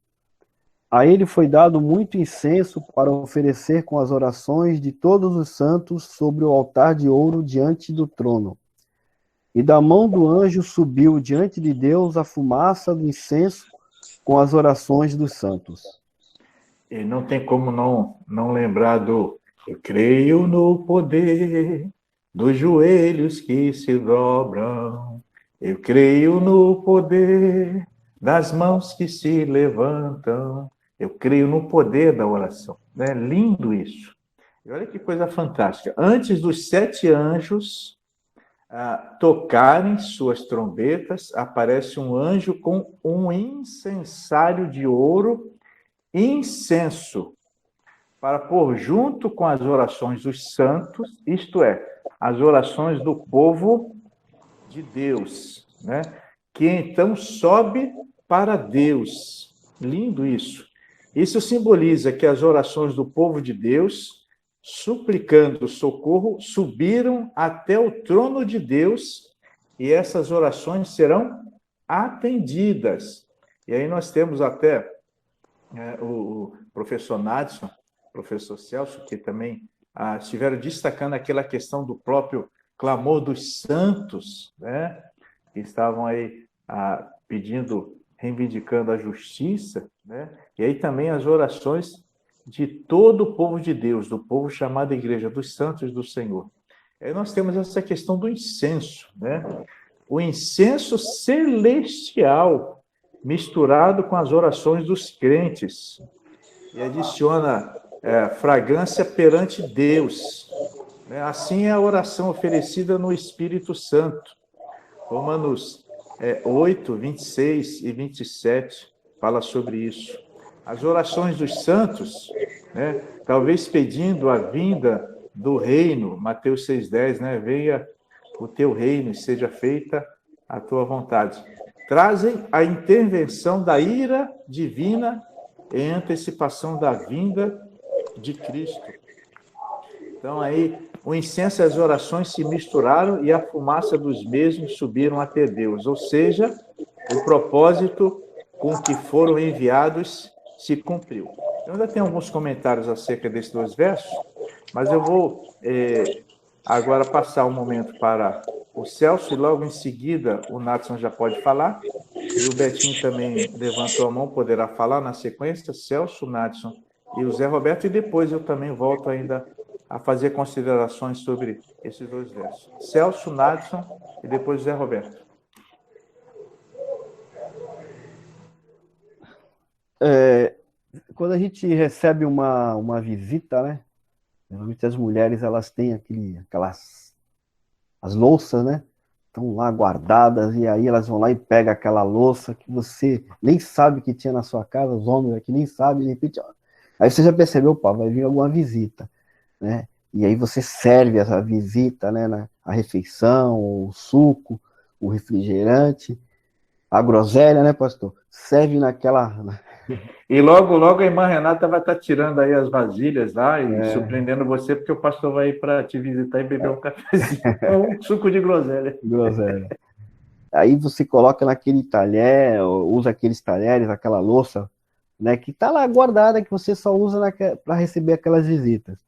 A ele foi dado muito incenso para oferecer com as orações de todos os santos sobre o altar de ouro diante do trono. E da mão do anjo subiu diante de Deus a fumaça do incenso com as orações dos santos. E não tem como não lembrar do eu creio no poder dos joelhos que se dobram, eu creio no poder das mãos que se levantam, eu creio no poder da oração. É lindo isso. E olha que coisa fantástica. Antes dos 7 anjos tocarem suas trombetas, aparece um anjo com um incensário de ouro, incenso, para pôr junto com as orações dos santos, isto é, as orações do povo de Deus, né? Que então sobe para Deus. Lindo isso. Isso simboliza que as orações do povo de Deus, suplicando socorro, subiram até o trono de Deus, e essas orações serão atendidas. E aí nós temos até o professor Nadson, professor Celso, que também estiveram destacando aquela questão do próprio clamor dos santos, né, que estavam aí pedindo, reivindicando a justiça, né, e aí também as orações de todo o povo de Deus, do povo chamado Igreja, dos santos do Senhor. Aí nós temos essa questão do incenso, né, o incenso celestial misturado com as orações dos crentes, e adiciona fragrância perante Deus. Assim é a oração oferecida no Espírito Santo. Romanos 8, 26 e 27 fala sobre isso. As orações dos santos, né, talvez pedindo a vinda do reino, Mateus 6,10, né, venha o teu reino e seja feita a tua vontade. Trazem a intervenção da ira divina em antecipação da vinda de Cristo. Então aí o incenso e as orações se misturaram e a fumaça dos mesmos subiram até Deus, ou seja, o propósito com que foram enviados se cumpriu. Eu ainda tenho alguns comentários acerca desses 2 versos, mas eu vou agora passar um momento para o Celso, e logo em seguida o Nadson já pode falar, e o Betinho também levantou a mão, poderá falar na sequência, Celso, Nadson e o Zé Roberto, e depois eu também volto ainda a fazer considerações sobre esses 2 versos. Celso, Nadson e depois o Zé Roberto. Quando a gente recebe uma visita, né? Normalmente as mulheres, elas têm as louças, né? Estão lá guardadas, e aí elas vão lá e pegam aquela louça que você nem sabe que tinha na sua casa, os homens aqui nem sabem, de repente, aí você já percebeu, pá, vai vir alguma visita, né? E aí você serve essa visita, né? A refeição, o suco, o refrigerante, a groselha, né, pastor? Serve naquela... E logo a irmã Renata vai estar tirando aí as vasilhas lá e surpreendendo você, porque o pastor vai ir para te visitar e beber um cafezinho ou um suco de groselha. Groselha. Aí você coloca naquele talher, usa aqueles talheres, aquela louça, né, que está lá guardada, que você só usa para receber aquelas visitas.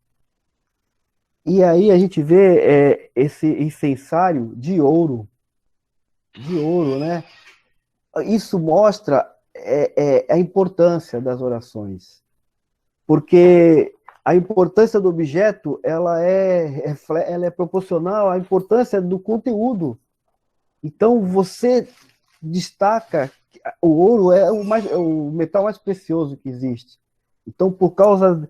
E aí a gente vê esse incensário de ouro, né? Isso mostra a importância das orações, porque a importância do objeto ela é proporcional à importância do conteúdo. Então você destaca que o ouro é o metal mais precioso que existe. Então, por causa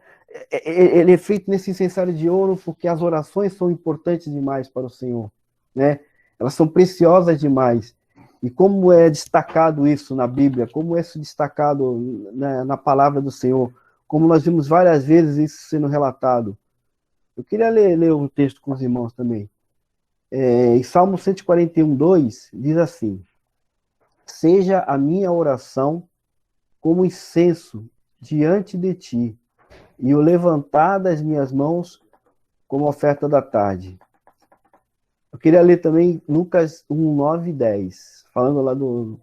ele é feito nesse incensário de ouro porque as orações são importantes demais para o Senhor, né? Elas são preciosas demais. E como é destacado isso na Bíblia, como é isso destacado na palavra do Senhor, como nós vimos várias vezes isso sendo relatado. Eu queria ler um texto com os irmãos também. Em Salmo 141:2, diz assim: seja a minha oração como incenso diante de ti, e o levantar das minhas mãos como oferta da tarde. Eu queria ler também Lucas 1, 9 e 10, falando lá do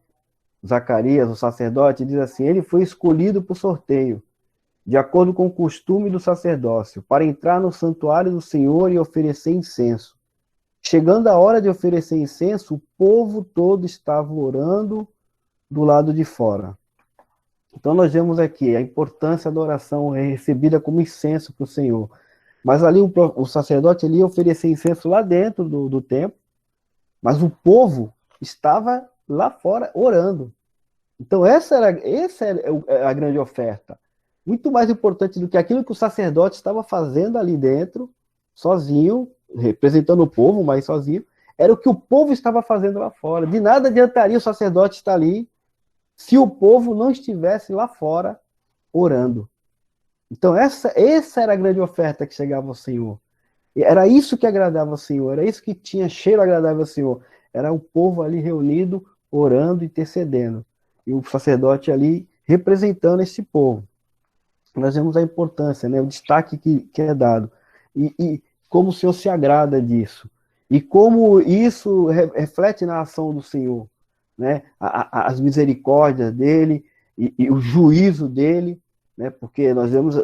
Zacarias, o sacerdote, diz assim: ele foi escolhido por sorteio, de acordo com o costume do sacerdócio, para entrar no santuário do Senhor e oferecer incenso. Chegando a hora de oferecer incenso, o povo todo estava orando do lado de fora. Então nós vemos aqui a importância da oração recebida como incenso para o Senhor. Mas ali o sacerdote ali oferecia incenso lá dentro do templo, mas o povo estava lá fora orando. Então essa era a grande oferta. Muito mais importante do que aquilo que o sacerdote estava fazendo ali dentro, sozinho, representando o povo, mas sozinho, era o que o povo estava fazendo lá fora. De nada adiantaria o sacerdote estar ali se o povo não estivesse lá fora orando. Então essa era a grande oferta que chegava ao Senhor. Era isso que agradava ao Senhor, era isso que tinha cheiro agradável ao Senhor. Era o povo ali reunido, orando, intercedendo. E o sacerdote ali representando esse povo. Nós vemos a importância, né, o destaque que é dado. E como o Senhor se agrada disso. E como isso reflete na ação do Senhor. Né? As misericórdias dele e o juízo dele, né? Porque nós vemos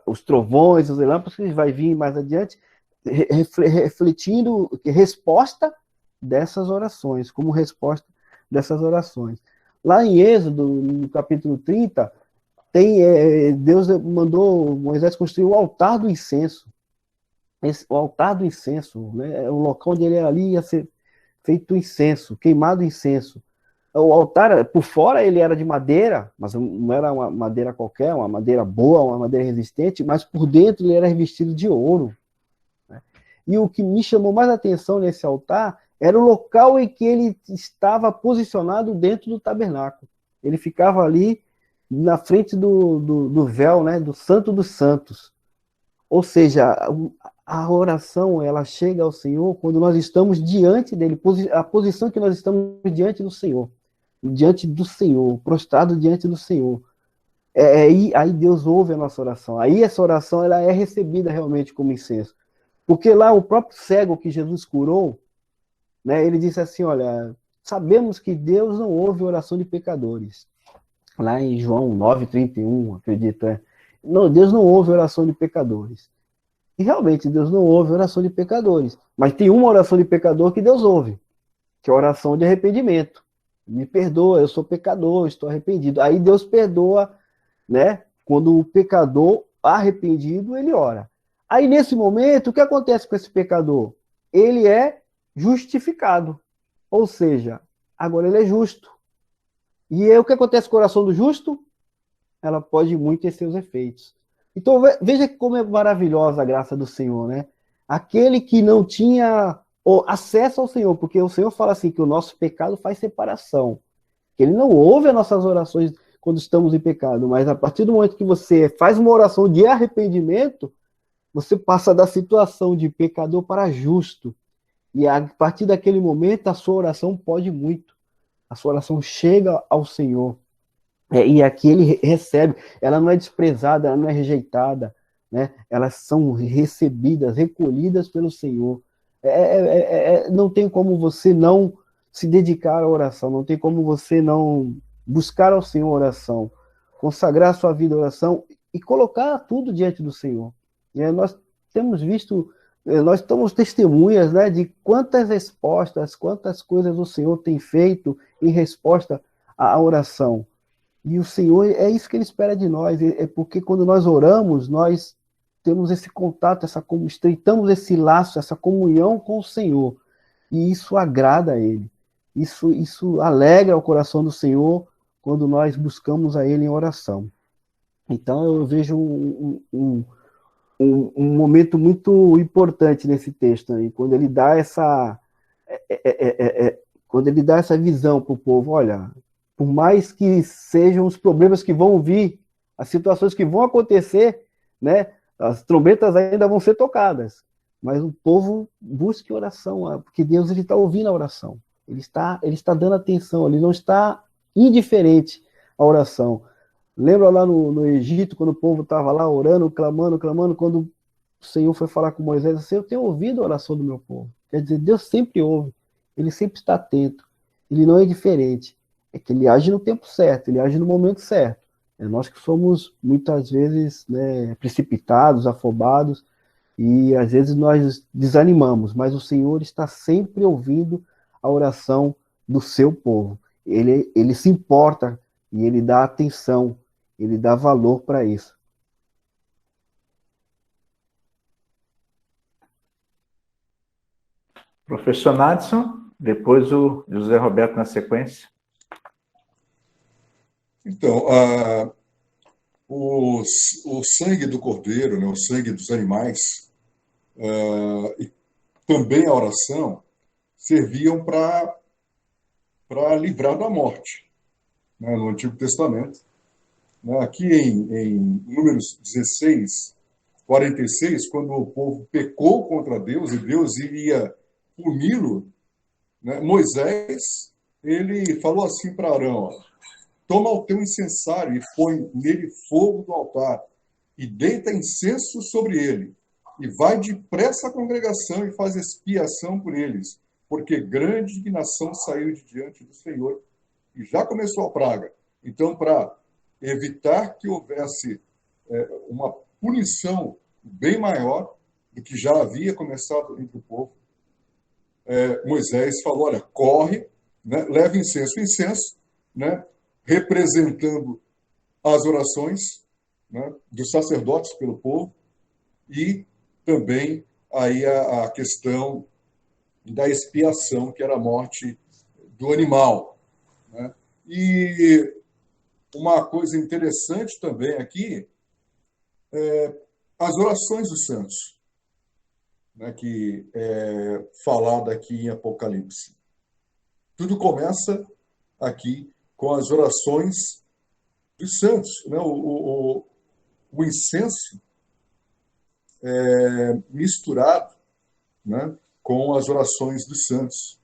os trovões, os relâmpagos, que vai vir mais adiante, refletindo resposta dessas orações, como resposta dessas orações. Lá em Êxodo, no capítulo 30, Deus mandou Moisés construir o altar do incenso. O altar do incenso, né? O local onde ele ali ia ser feito incenso, queimado incenso. O altar, por fora, ele era de madeira, mas não era uma madeira qualquer, uma madeira boa, uma madeira resistente, mas por dentro ele era revestido de ouro. Né? E o que me chamou mais atenção nesse altar era o local em que ele estava posicionado dentro do tabernáculo. Ele ficava ali na frente do véu, né, do Santo dos Santos. Ou seja, a oração, ela chega ao Senhor quando nós estamos diante dele, a posição que nós estamos diante do Senhor, prostrado diante do Senhor. Aí Deus ouve a nossa oração. Aí essa oração ela é recebida realmente como incenso. Porque lá o próprio cego que Jesus curou, né, ele disse assim, olha, sabemos que Deus não ouve oração de pecadores. Lá em João 9:31, acredito, Não, Deus não ouve oração de pecadores. E realmente Deus não ouve oração de pecadores. Mas tem uma oração de pecador que Deus ouve, que é a oração de arrependimento. Me perdoa, eu sou pecador, estou arrependido. Aí Deus perdoa, né? Quando o pecador arrependido, ele ora. Aí nesse momento, o que acontece com esse pecador? Ele é justificado. Ou seja, agora ele é justo. E aí, o que acontece com a oração do justo? Ela pode muito ter seus efeitos. Então, veja como é maravilhosa a graça do Senhor, né? Aquele que não tinha acesso ao Senhor, porque o Senhor fala assim, que o nosso pecado faz separação. Que ele não ouve as nossas orações quando estamos em pecado, mas a partir do momento que você faz uma oração de arrependimento, você passa da situação de pecador para justo. E a partir daquele momento, a sua oração pode muito. A sua oração chega ao Senhor. E aqui ele recebe, ela não é desprezada, ela não é rejeitada, né? Elas são recebidas, recolhidas pelo Senhor. Não tem como você não se dedicar à oração, não tem como você não buscar ao Senhor oração. consagrar a sua vida à oração e colocar tudo diante do Senhor. Nós temos visto, nós estamos testemunhas, né, de quantas respostas, quantas coisas o Senhor tem feito em resposta à oração. E o Senhor, é isso que Ele espera de nós, é porque quando nós oramos, nós temos esse contato, estreitamos esse laço, essa comunhão com o Senhor. E isso agrada a Ele. Isso alegra o coração do Senhor quando nós buscamos a Ele em oração. Então eu vejo um momento muito importante nesse texto aí, quando ele dá quando ele dá essa visão para o povo. Olha, por mais que sejam os problemas que vão vir, as situações que vão acontecer, né, as trombetas ainda vão ser tocadas, mas o povo busque oração, porque Deus está ouvindo a oração, ele está dando atenção, ele não está indiferente à oração. Lembra lá no Egito, quando o povo estava lá orando, clamando, quando o Senhor foi falar com Moisés, assim, eu tenho ouvido a oração do meu povo. Quer dizer, Deus sempre ouve, ele sempre está atento, ele não é diferente. É que ele age no tempo certo, ele age no momento certo. É nós que somos, muitas vezes, né, precipitados, afobados, e às vezes nós desanimamos, mas o Senhor está sempre ouvindo a oração do seu povo. Ele se importa e ele dá atenção, ele dá valor para isso. Professor Nadson, depois o José Roberto na sequência. Então, o sangue do cordeiro, né, o sangue dos animais, e também a oração, serviam para livrar da morte, né, no Antigo Testamento. Aqui em Números 16, 46, quando o povo pecou contra Deus e Deus iria puni-lo, né, Moisés, ele falou assim para Arão: toma o teu incensário e põe nele fogo do altar e deita incenso sobre ele e vai depressa à congregação e faz expiação por eles, porque grande indignação saiu de diante do Senhor e já começou a praga. Então, para evitar que houvesse uma punição bem maior do que já havia começado entre o povo, Moisés falou: olha, corre, né, leva incenso, né, representando as orações, né, dos sacerdotes pelo povo, e também aí a questão da expiação, que era a morte do animal, né? E uma coisa interessante também aqui as orações dos santos, né, que é falado aqui em Apocalipse. Tudo começa aqui com as orações dos santos, né? O incenso misturado, né, com as orações dos santos.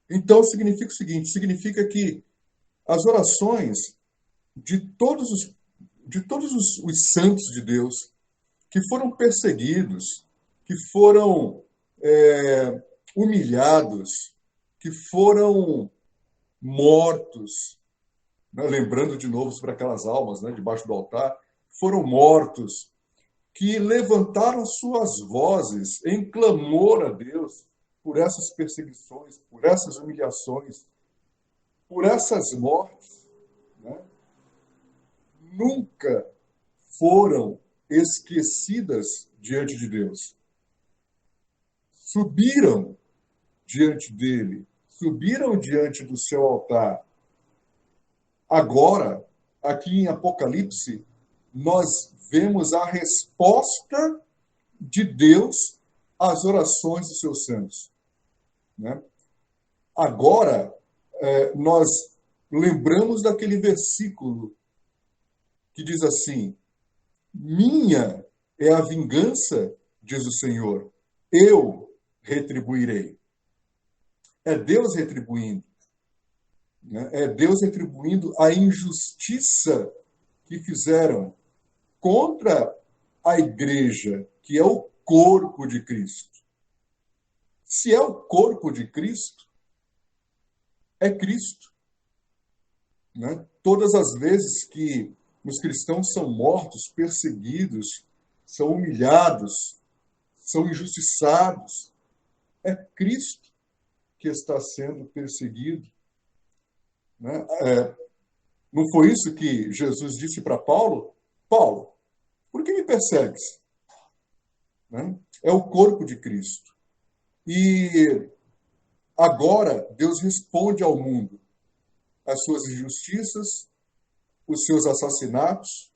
Então, significa o seguinte: significa que as orações de todos os santos de Deus que foram perseguidos, que foram humilhados, que foram mortos, né? Lembrando de novo sobre aquelas almas, né, debaixo do altar, foram mortos, que levantaram suas vozes em clamor a Deus por essas perseguições, por essas humilhações, por essas mortes, né? Nunca foram esquecidas diante de Deus. Subiram diante dele, subiram diante do seu altar. Agora, aqui em Apocalipse, nós vemos a resposta de Deus às orações dos seus santos, né? Agora, nós lembramos daquele versículo que diz assim: minha é a vingança, diz o Senhor, eu retribuirei. É Deus retribuindo, né? É Deus retribuindo a injustiça que fizeram contra a igreja, que é o corpo de Cristo. Se é o corpo de Cristo, é Cristo. né? Todas as vezes que os cristãos são mortos, perseguidos, são humilhados, são injustiçados, é Cristo que está sendo perseguido, né? Não foi isso que Jesus disse para Paulo? Paulo, por que me persegues? Né? É o corpo de Cristo. E agora Deus responde ao mundo as suas injustiças, os seus assassinatos,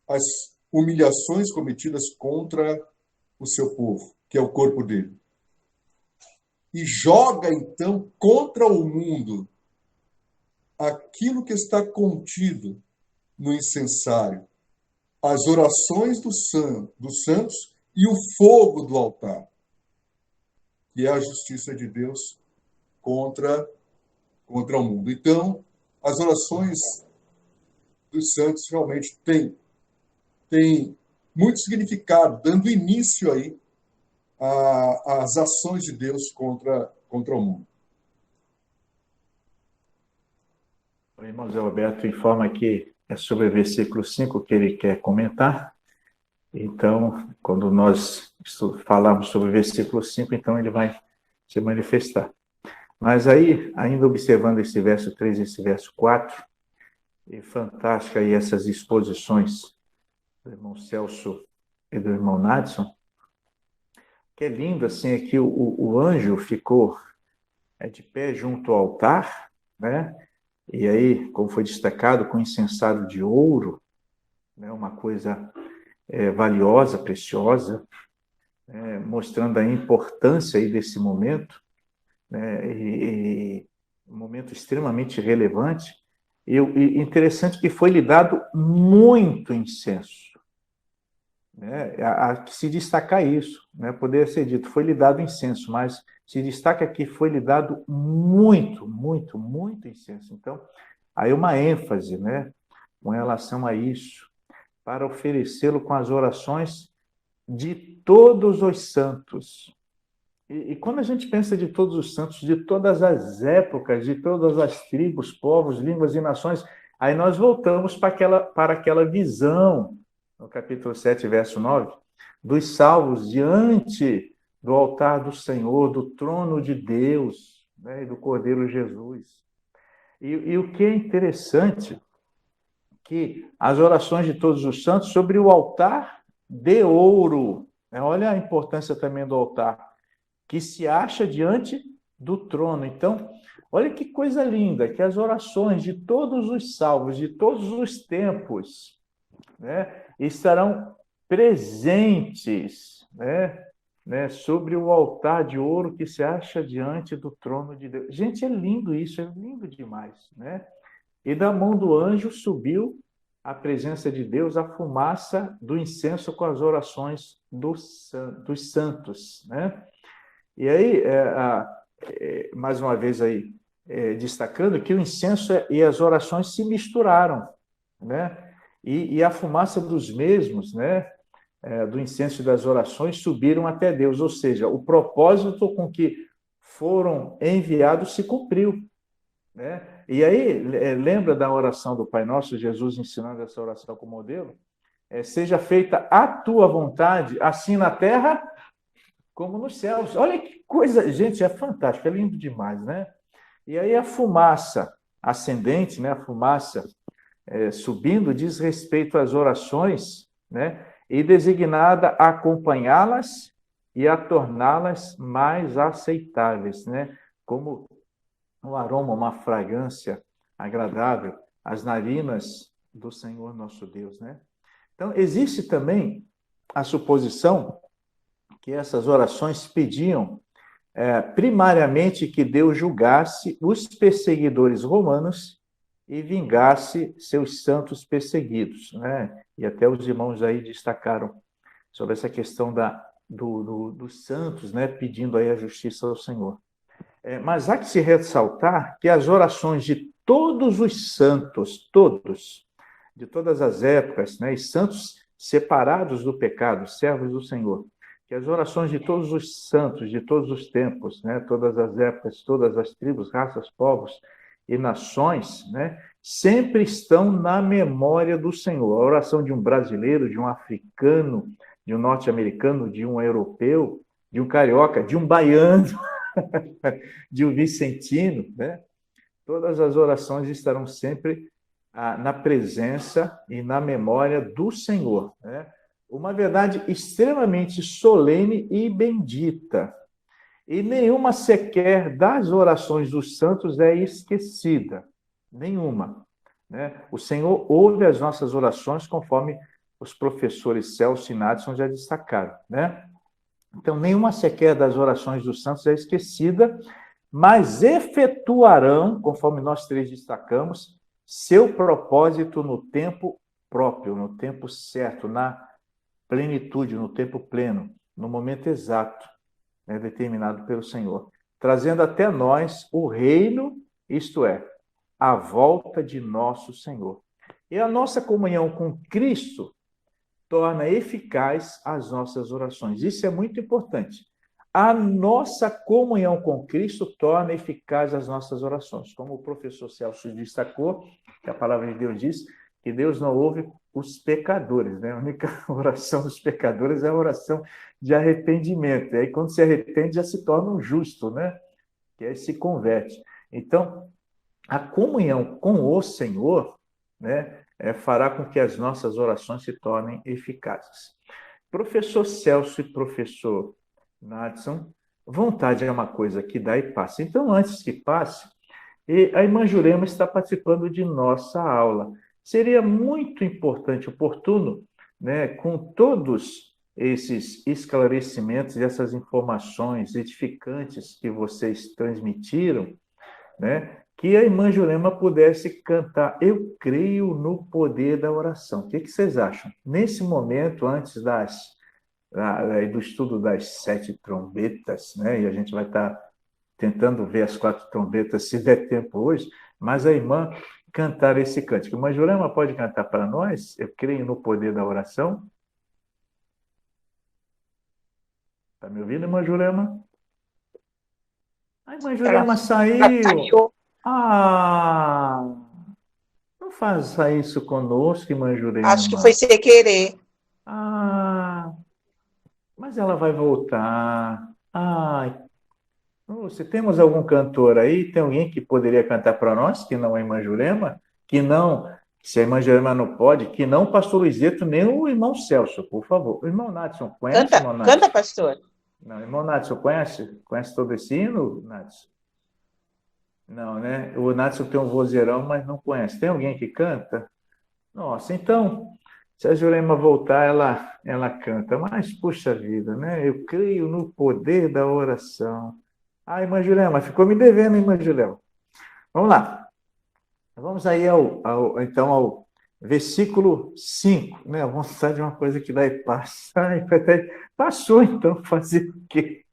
as humilhações cometidas contra o seu povo, que é o corpo dele. E joga, então, contra o mundo aquilo que está contido no incensário, as orações dos santos e o fogo do altar, que é a justiça de Deus contra o mundo. Então, as orações dos santos realmente têm muito significado, dando início aí às ações de Deus contra o mundo. O irmão Zé Roberto informa que é sobre o versículo 5 que ele quer comentar. Então, quando nós falarmos sobre o versículo 5, então ele vai se manifestar. Mas aí, ainda observando esse verso 3 e esse verso 4, e fantástica aí essas exposições do irmão Celso e do irmão Nadson, o que é lindo assim é que o anjo ficou de pé junto ao altar, né? E aí, como foi destacado, com incensado de ouro, né? Uma coisa valiosa, preciosa, mostrando a importância aí desse momento, né? E um momento extremamente relevante. E interessante que foi lhe dado muito incenso. Né? Há que se destacar isso, né? Poderia ser dito, foi lhe dado incenso, mas se destaca que foi lhe dado muito, muito, muito incenso. Então, aí uma ênfase, né, com relação a isso, para oferecê-lo com as orações de todos os santos. E quando a gente pensa de todos os santos, de todas as épocas, de todas as tribos, povos, línguas e nações, aí nós voltamos para aquela visão, no capítulo 7, verso 9, dos salvos diante do altar do Senhor, do trono de Deus, né, e do Cordeiro Jesus. E o que é interessante, que as orações de todos os santos sobre o altar de ouro, né? Olha a importância também do altar, que se acha diante do trono. Então, olha que coisa linda, que as orações de todos os salvos, de todos os tempos, né, estarão presentes, né, sobre o altar de ouro que se acha diante do trono de Deus. Gente, é lindo isso, é lindo demais, né? E da mão do anjo subiu a presença de Deus, a fumaça do incenso com as orações dos santos, né? E aí, mais uma vez aí, destacando que o incenso e as orações se misturaram, né? E a fumaça dos mesmos, né, do incenso e das orações, subiram até Deus, ou seja, o propósito com que foram enviados se cumpriu, né? E aí, lembra da oração do Pai Nosso, Jesus ensinando essa oração como modelo? Seja feita a tua vontade, assim na terra como nos céus. Olha que coisa, gente, é fantástico, é lindo demais, né? E aí a fumaça ascendente, né, a fumaça subindo, diz respeito às orações, né, e designada a acompanhá-las e a torná-las mais aceitáveis, né, como um aroma, uma fragrância agradável às narinas do Senhor nosso Deus, né? Então, existe também a suposição que essas orações pediam primariamente que Deus julgasse os perseguidores romanos e vingasse seus santos perseguidos, né? E até os irmãos aí destacaram sobre essa questão dos santos, né? Pedindo aí a justiça ao Senhor. Mas há que se ressaltar que as orações de todos os santos, todos, de todas as épocas, né? E santos separados do pecado, servos do Senhor, que as orações de todos os santos, de todos os tempos, né? Todas as épocas, todas as tribos, raças, povos e nações, né, sempre estão na memória do Senhor. A oração de um brasileiro, de um africano, de um norte-americano, de um europeu, de um carioca, de um baiano, de um vicentino, né? Todas as orações estarão sempre na presença e na memória do Senhor, né? Uma verdade extremamente solene e bendita. E nenhuma sequer das orações dos santos é esquecida. Nenhuma, né? O Senhor ouve as nossas orações, conforme os professores Celso e Nadson já destacaram, né? Então, nenhuma sequer das orações dos santos é esquecida, mas efetuarão, conforme nós três destacamos, seu propósito no tempo próprio, no tempo certo, na plenitude, no tempo pleno, no momento exato, né, determinado pelo Senhor, trazendo até nós o reino, isto é, a volta de nosso Senhor. E a nossa comunhão com Cristo torna eficaz as nossas orações. Isso é muito importante. A nossa comunhão com Cristo torna eficaz as nossas orações. Como o professor Celso destacou, que a palavra de Deus diz que Deus não ouve os pecadores, né? A única oração dos pecadores é a oração de arrependimento. E aí, quando se arrepende, já se torna um justo, né? Que aí se converte. Então, a comunhão com o Senhor, né, fará com que as nossas orações se tornem eficazes. Professor Celso e professor Nadson, vontade é uma coisa que dá e passa. Então, antes que passe, a irmã Jurema está participando de nossa aula. Seria muito importante, oportuno, né, com todos esses esclarecimentos e essas informações edificantes que vocês transmitiram, né, que a irmã Jurema pudesse cantar Eu Creio no Poder da Oração. O que vocês acham? Nesse momento, antes do estudo das 7 trombetas, né, e a gente vai estar tentando ver as 4 trombetas, se der tempo hoje, mas a irmã cantar esse cântico. Irmã Jurema pode cantar para nós? Eu creio no poder da oração. Está me ouvindo, irmã Jurema? A irmã Jurema saiu. Não faça isso conosco, irmã Jurema. Acho que foi sem querer. Mas ela vai voltar. Se temos algum cantor aí, tem alguém que poderia cantar para nós, que não é a irmã Jurema? Que não, se a irmã Jurema não pode, que não o pastor Luizeto, nem o irmão Celso, por favor. O irmão Nadson conhece? Canta, pastor. Não, irmão Nadson conhece? Conhece todo esse hino, Nadson? Não, né? O Nadson tem um vozeirão, mas não conhece. Tem alguém que canta? Nossa, então, se a Jurema voltar, ela canta. Mas, puxa vida, né? Eu creio no poder da oração. Irmã Jurema, ficou me devendo, irmã Jurema. Vamos lá. Vamos aí então ao versículo 5, né? A vontade de uma coisa que dá e passa. Passou, então, fazer o quê?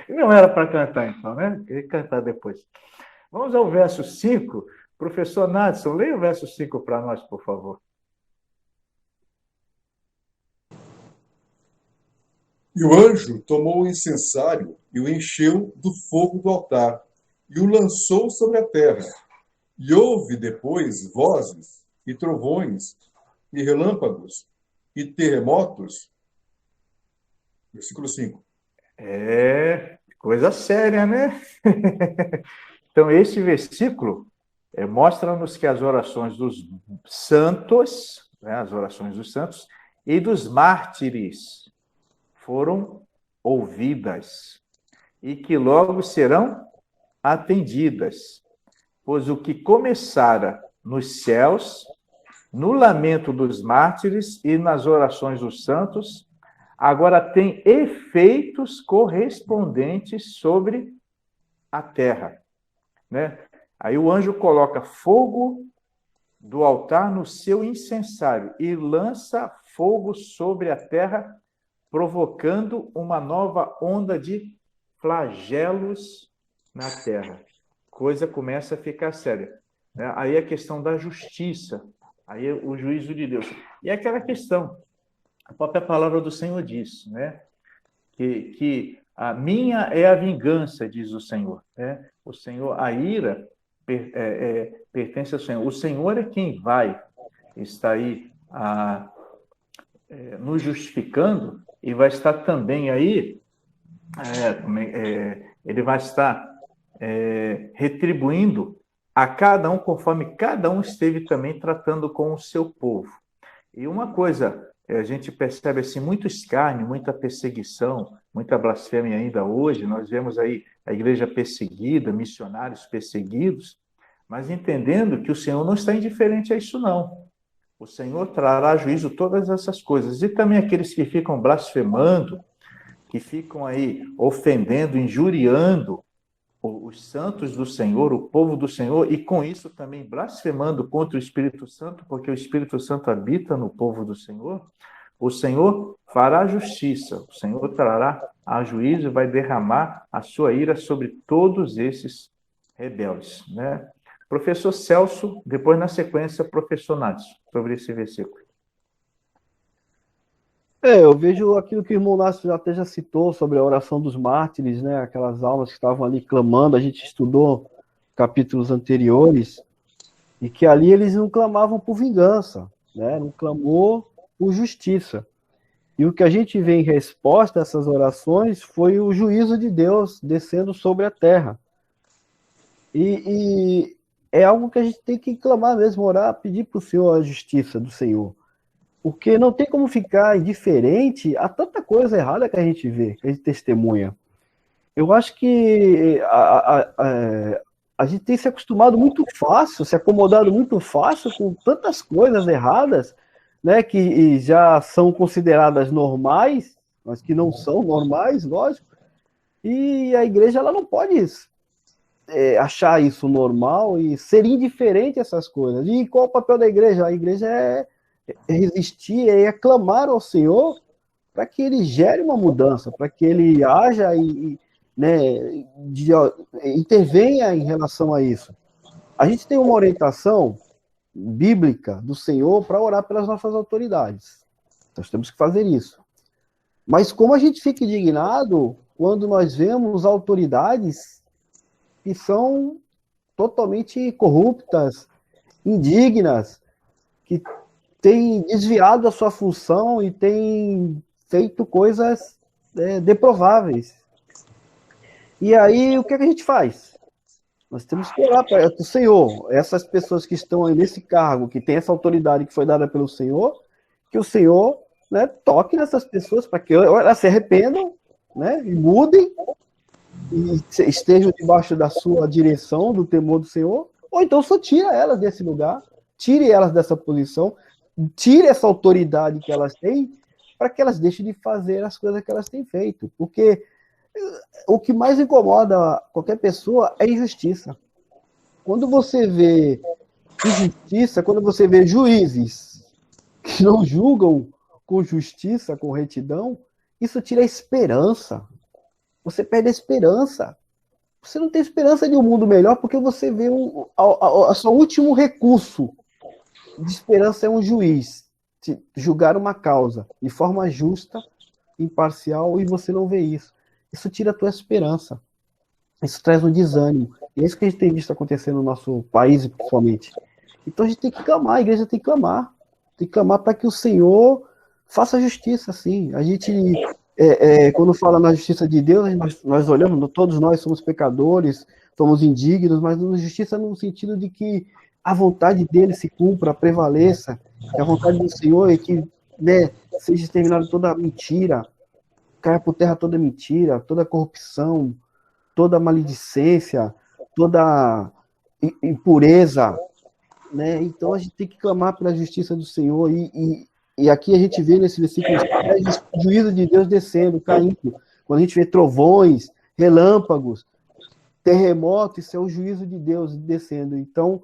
Não era para cantar, então, né? Queria cantar depois. Vamos ao verso 5. Professor Nadson, leia o verso 5 para nós, por favor. E o anjo tomou o incensário e o encheu do fogo do altar e o lançou sobre a terra. E houve depois vozes e trovões e relâmpagos e terremotos. Versículo 5. Coisa séria, né? Então, esse versículo mostra-nos que as orações dos santos, né, as orações dos santos e dos mártires foram ouvidas e que logo serão atendidas, pois o que começara nos céus, no lamento dos mártires e nas orações dos santos, agora tem efeitos correspondentes sobre a terra, né? Aí o anjo coloca fogo do altar no seu incensário e lança fogo sobre a terra, provocando uma nova onda de flagelos na terra. Coisa começa a ficar séria, né? Aí a questão da justiça, aí o juízo de Deus. E aquela questão, a própria palavra do Senhor diz, né? Que a minha é a vingança, diz o Senhor, né? O Senhor, a ira pertence ao Senhor. O Senhor é quem vai estar aí nos justificando e vai estar também aí, ele vai estar retribuindo a cada um conforme cada um esteve também tratando com o seu povo. E uma coisa, a gente percebe assim, muito escárnio, muita perseguição, muita blasfêmia ainda hoje. Nós vemos aí a igreja perseguida, missionários perseguidos, mas entendendo que o Senhor não está indiferente a isso, não. O Senhor trará a juízo todas essas coisas. E também aqueles que ficam blasfemando, que ficam aí ofendendo, injuriando os santos do Senhor, o povo do Senhor, e com isso também blasfemando contra o Espírito Santo, porque o Espírito Santo habita no povo do Senhor. O Senhor fará justiça, o Senhor trará a juízo e vai derramar a sua ira sobre todos esses rebeldes, né? Professor Celso, depois na sequência, professor Nádio, sobre esse versículo. Eu vejo aquilo que o irmão Nácio até já citou sobre a oração dos mártires, né? Aquelas almas que estavam ali clamando, a gente estudou capítulos anteriores, e que ali eles não clamavam por vingança, né? Não clamou por justiça. E o que a gente vê em resposta a essas orações foi o juízo de Deus descendo sobre a terra. E é algo que a gente tem que clamar mesmo, orar, pedir para o Senhor a justiça do Senhor. Porque não tem como ficar indiferente a tanta coisa errada que a gente vê, que a gente testemunha. Eu acho que a gente tem se acostumado muito fácil, se acomodado muito fácil com tantas coisas erradas, né, que já são consideradas normais, mas que não são normais, lógico. E a igreja ela não pode achar isso normal e ser indiferente a essas coisas. E qual o papel da igreja? A igreja é resistir, é clamar ao Senhor para que ele gere uma mudança, para que ele haja e intervenha em relação a isso. A gente tem uma orientação bíblica do Senhor para orar pelas nossas autoridades. Nós temos que fazer isso. Mas como a gente fica indignado quando nós vemos autoridades que são totalmente corruptas, indignas, que têm desviado a sua função e têm feito coisas deprováveis. E aí, o que a gente faz? Nós temos que orar para o Senhor, essas pessoas que estão aí nesse cargo, que tem essa autoridade que foi dada pelo Senhor, que o Senhor, né, toque nessas pessoas para que elas se arrependam, né, e mudem, e estejam debaixo da sua direção, do temor do Senhor, ou então só tira elas desse lugar, tire elas dessa posição, tire essa autoridade que elas têm, para que elas deixem de fazer as coisas que elas têm feito. Porque o que mais incomoda qualquer pessoa é injustiça. Quando você vê injustiça, quando você vê juízes que não julgam com justiça, com retidão, isso tira a esperança. Você perde a esperança. Você não tem esperança de um mundo melhor porque você vê o seu último recurso de esperança é um juiz julgar uma causa de forma justa, imparcial, e você não vê isso. Isso tira a tua esperança. Isso traz um desânimo. E é isso que a gente tem visto acontecer no nosso país, principalmente. Então a gente tem que clamar, a igreja tem que clamar. Tem que clamar para que o Senhor faça justiça, sim. A gente, quando fala na justiça de Deus, nós olhamos, todos nós somos pecadores, somos indignos, mas justiça no sentido de que a vontade dele se cumpra, prevaleça, que a vontade do Senhor é que, né, seja exterminada toda mentira, caia por terra toda mentira, toda corrupção, toda maledicência, toda impureza, né? Então a gente tem que clamar pela justiça do Senhor, e aqui a gente vê nesse versículo o juízo de Deus descendo, caindo. Quando a gente vê trovões, relâmpagos, terremoto, isso é o juízo de Deus descendo. Então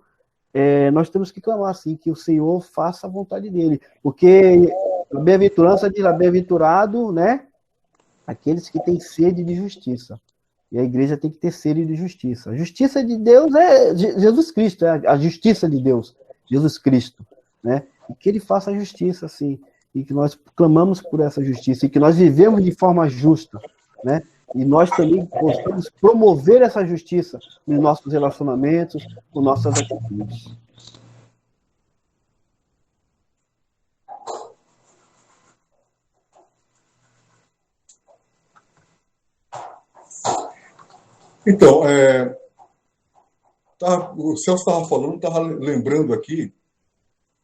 nós temos que clamar assim, que o Senhor faça a vontade dele, porque a bem-aventurança diz, bem-aventurado, né, aqueles que têm sede de justiça. E a igreja tem que ter sede de justiça. A justiça de Deus é Jesus Cristo, é a justiça de Deus, Jesus Cristo, né? E que ele faça a justiça, assim, e que nós clamamos por essa justiça, e que nós vivemos de forma justa, né? E nós também possamos promover essa justiça nos nossos relacionamentos, com nossas atitudes. Então, o Celso estava falando, estava lembrando aqui,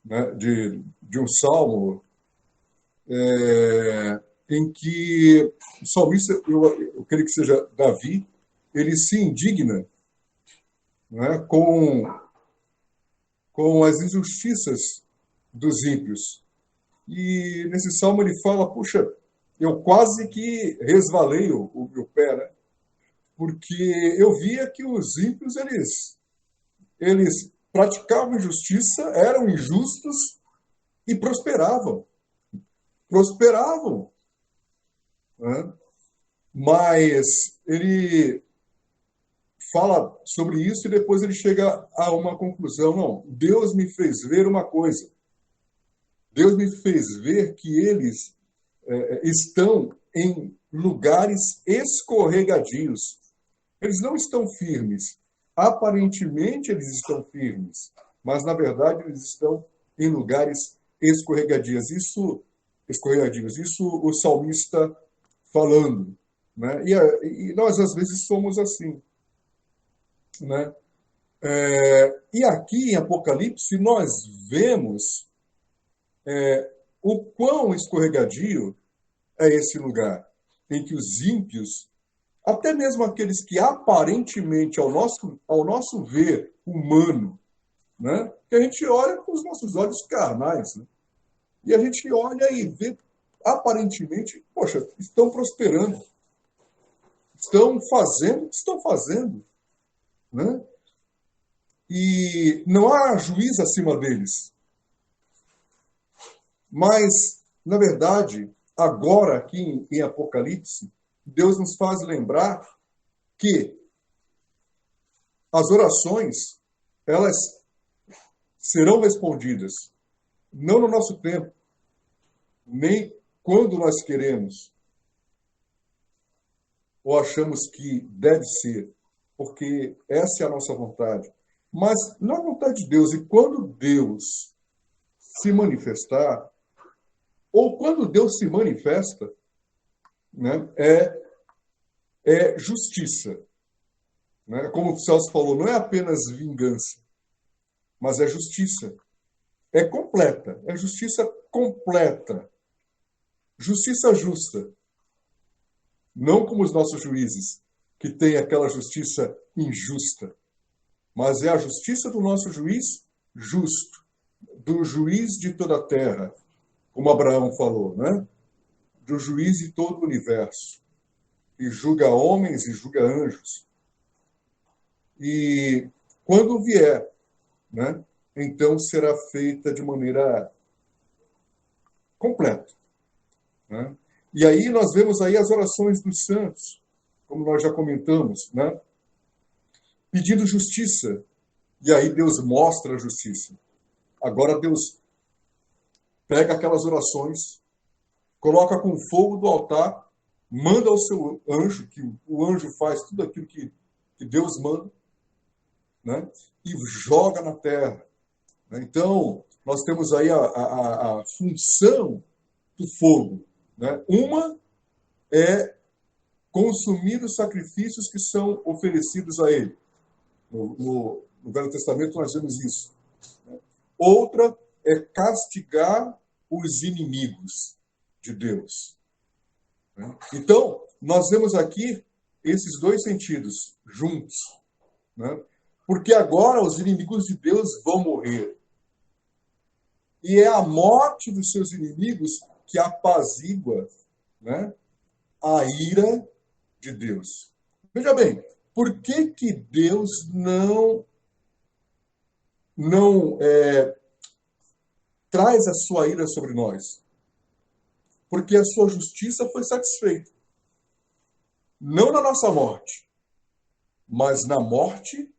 né, de um salmo em que o salmista, eu creio que seja Davi, ele se indigna, né, com as injustiças dos ímpios. E nesse salmo ele fala, puxa, eu quase que resvalei o meu pé, né? Porque eu via que os ímpios, eles praticavam injustiça, eram injustos e prosperavam. Prosperavam. Né? Mas ele fala sobre isso e depois ele chega a uma conclusão. Não, Deus me fez ver uma coisa. Deus me fez ver que eles estão em lugares escorregadios. Eles não estão firmes. Aparentemente eles estão firmes, mas na verdade eles estão em lugares escorregadios. Isso o salmista falando, né? E nós às vezes somos assim, né? E aqui em Apocalipse nós vemos o quão escorregadio é esse lugar em que os ímpios, até mesmo aqueles que aparentemente, ao nosso ver humano, né, que a gente olha com os nossos olhos carnais, né, e a gente olha e vê, aparentemente, poxa, estão prosperando, estão fazendo o que estão fazendo, né? E não há juiz acima deles. Mas, na verdade, agora aqui em Apocalipse, Deus nos faz lembrar que as orações, elas serão respondidas, não no nosso tempo, nem quando nós queremos, ou achamos que deve ser, porque essa é a nossa vontade, mas na vontade de Deus. E quando Deus se manifestar, ou quando Deus se manifesta, né, é justiça. Né? Como o Celso falou, não é apenas vingança, mas é justiça. É completa, é justiça completa. Justiça justa. Não como os nossos juízes, que têm aquela justiça injusta, mas é a justiça do nosso juiz justo, do juiz de toda a terra, como Abraão falou, né? Do juiz de todo o universo, e julga homens e julga anjos. E quando vier, né, então será feita de maneira completa. Né? E aí nós vemos aí as orações dos santos, como nós já comentamos, né? Pedindo justiça. E aí Deus mostra a justiça. Agora Deus pega aquelas orações, coloca com fogo do altar, manda ao seu anjo, que o anjo faz tudo aquilo que Deus manda, né? E joga na terra. Então, nós temos aí a função do fogo. Né? Uma é consumir os sacrifícios que são oferecidos a ele. No Velho Testamento nós vemos isso. Né? Outra é castigar os inimigos de Deus. Né? Então, nós vemos aqui esses dois sentidos juntos. Né? Porque agora os inimigos de Deus vão morrer. E é a morte dos seus inimigos que apazigua, né, a ira de Deus. Veja bem, por que Deus não traz a sua ira sobre nós? Porque a sua justiça foi satisfeita. Não na nossa morte, mas na morte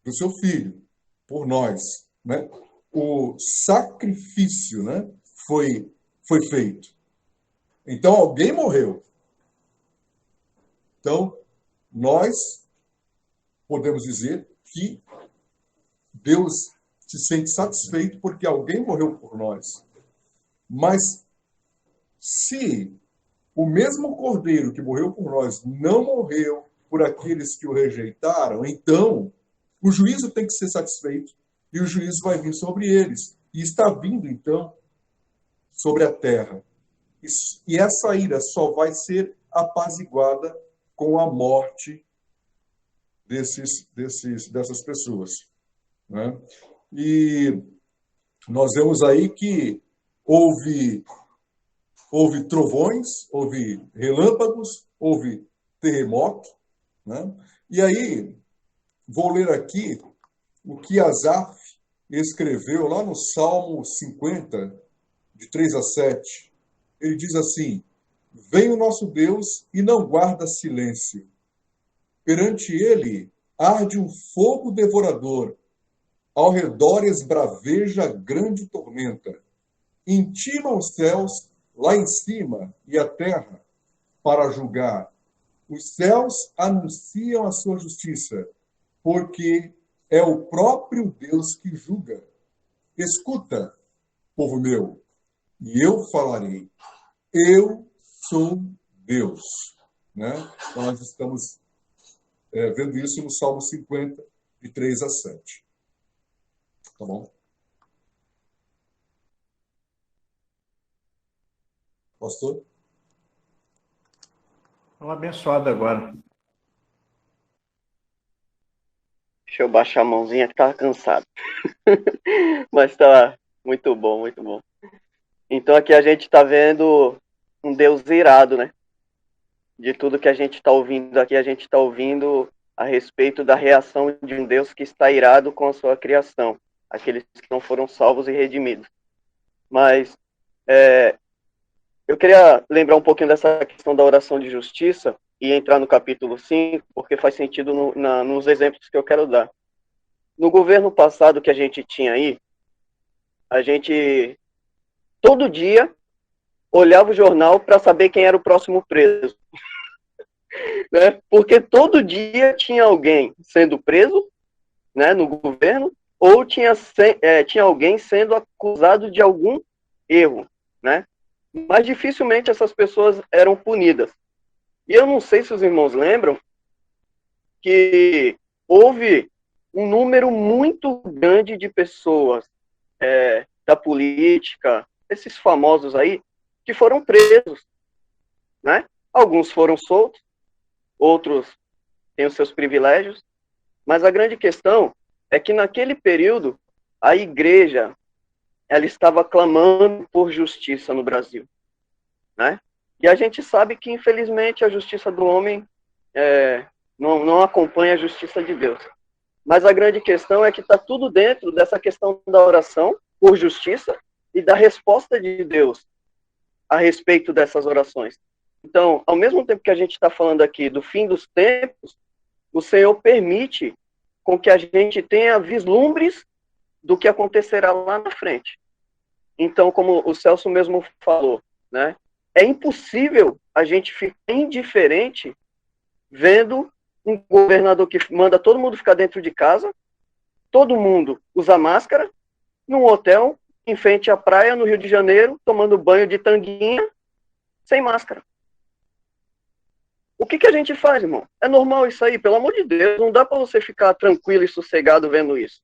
do seu filho, por nós. Né? O sacrifício, né, foi feito. Então, alguém morreu. Então, nós podemos dizer que Deus se sente satisfeito porque alguém morreu por nós. Mas, se o mesmo Cordeiro que morreu por nós não morreu por aqueles que o rejeitaram, então o juízo tem que ser satisfeito e o juízo vai vir sobre eles. E está vindo, então, sobre a terra. E essa ira só vai ser apaziguada com a morte dessas pessoas. Né? E nós vemos aí que houve trovões, houve relâmpagos, houve terremoto. Né? E aí, vou ler aqui o que Asaf escreveu lá no Salmo 50, de 3 a 7. Ele diz assim: vem o nosso Deus e não guarda silêncio. Perante ele arde um fogo devorador, ao redor esbraveja grande tormenta. Intima os céus lá em cima e a terra para julgar. Os céus anunciam a sua justiça, porque é o próprio Deus que julga. Escuta, povo meu, e eu falarei. Eu sou Deus. Né? Então, nós estamos vendo isso no Salmo 50, de 3 a 7. Tá bom? Pastor? Um abençoado agora. Deixa eu baixar a mãozinha que tava cansado. Mas tá muito bom, muito bom. Então aqui a gente tá vendo um Deus irado, né? De tudo que a gente tá ouvindo aqui, a gente tá ouvindo a respeito da reação de um Deus que está irado com a sua criação, aqueles que não foram salvos e redimidos. Mas eu queria lembrar um pouquinho dessa questão da oração de justiça e entrar no capítulo 5, porque faz sentido nos exemplos que eu quero dar. No governo passado que a gente tinha aí, a gente todo dia olhava o jornal para saber quem era o próximo preso. Né? Porque todo dia tinha alguém sendo preso, né, no governo, ou tinha alguém sendo acusado de algum erro, né? Mas dificilmente essas pessoas eram punidas. E eu não sei se os irmãos lembram que houve um número muito grande de pessoas da política, esses famosos aí, que foram presos, né? Alguns foram soltos, outros têm os seus privilégios, mas a grande questão é que naquele período a igreja ela estava clamando por justiça no Brasil, né? E a gente sabe que, infelizmente, a justiça do homem não acompanha a justiça de Deus. Mas a grande questão é que está tudo dentro dessa questão da oração por justiça e da resposta de Deus a respeito dessas orações. Então, ao mesmo tempo que a gente está falando aqui do fim dos tempos, o Senhor permite com que a gente tenha vislumbres do que acontecerá lá na frente. Então, como o Celso mesmo falou, né, é impossível a gente ficar indiferente vendo um governador que manda todo mundo ficar dentro de casa, todo mundo usa máscara, num hotel, em frente à praia, no Rio de Janeiro, tomando banho de tanguinha, sem máscara. O que a gente faz, irmão? É normal isso aí, pelo amor de Deus, não dá para você ficar tranquilo e sossegado vendo isso.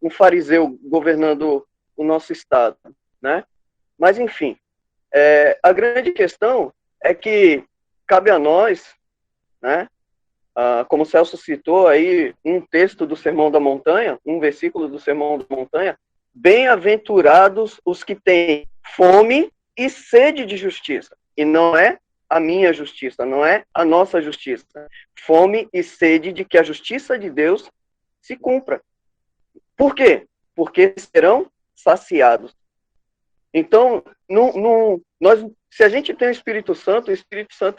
Um fariseu governando o nosso estado, né? Mas, enfim, a grande questão é que cabe a nós, né? Como o Celso citou aí, um texto do Sermão da Montanha, um versículo do Sermão da Montanha, bem-aventurados os que têm fome e sede de justiça. E não é a minha justiça, não é a nossa justiça. Fome e sede de que a justiça de Deus se cumpra. Por quê? Porque serão saciados. Então, se a gente tem o Espírito Santo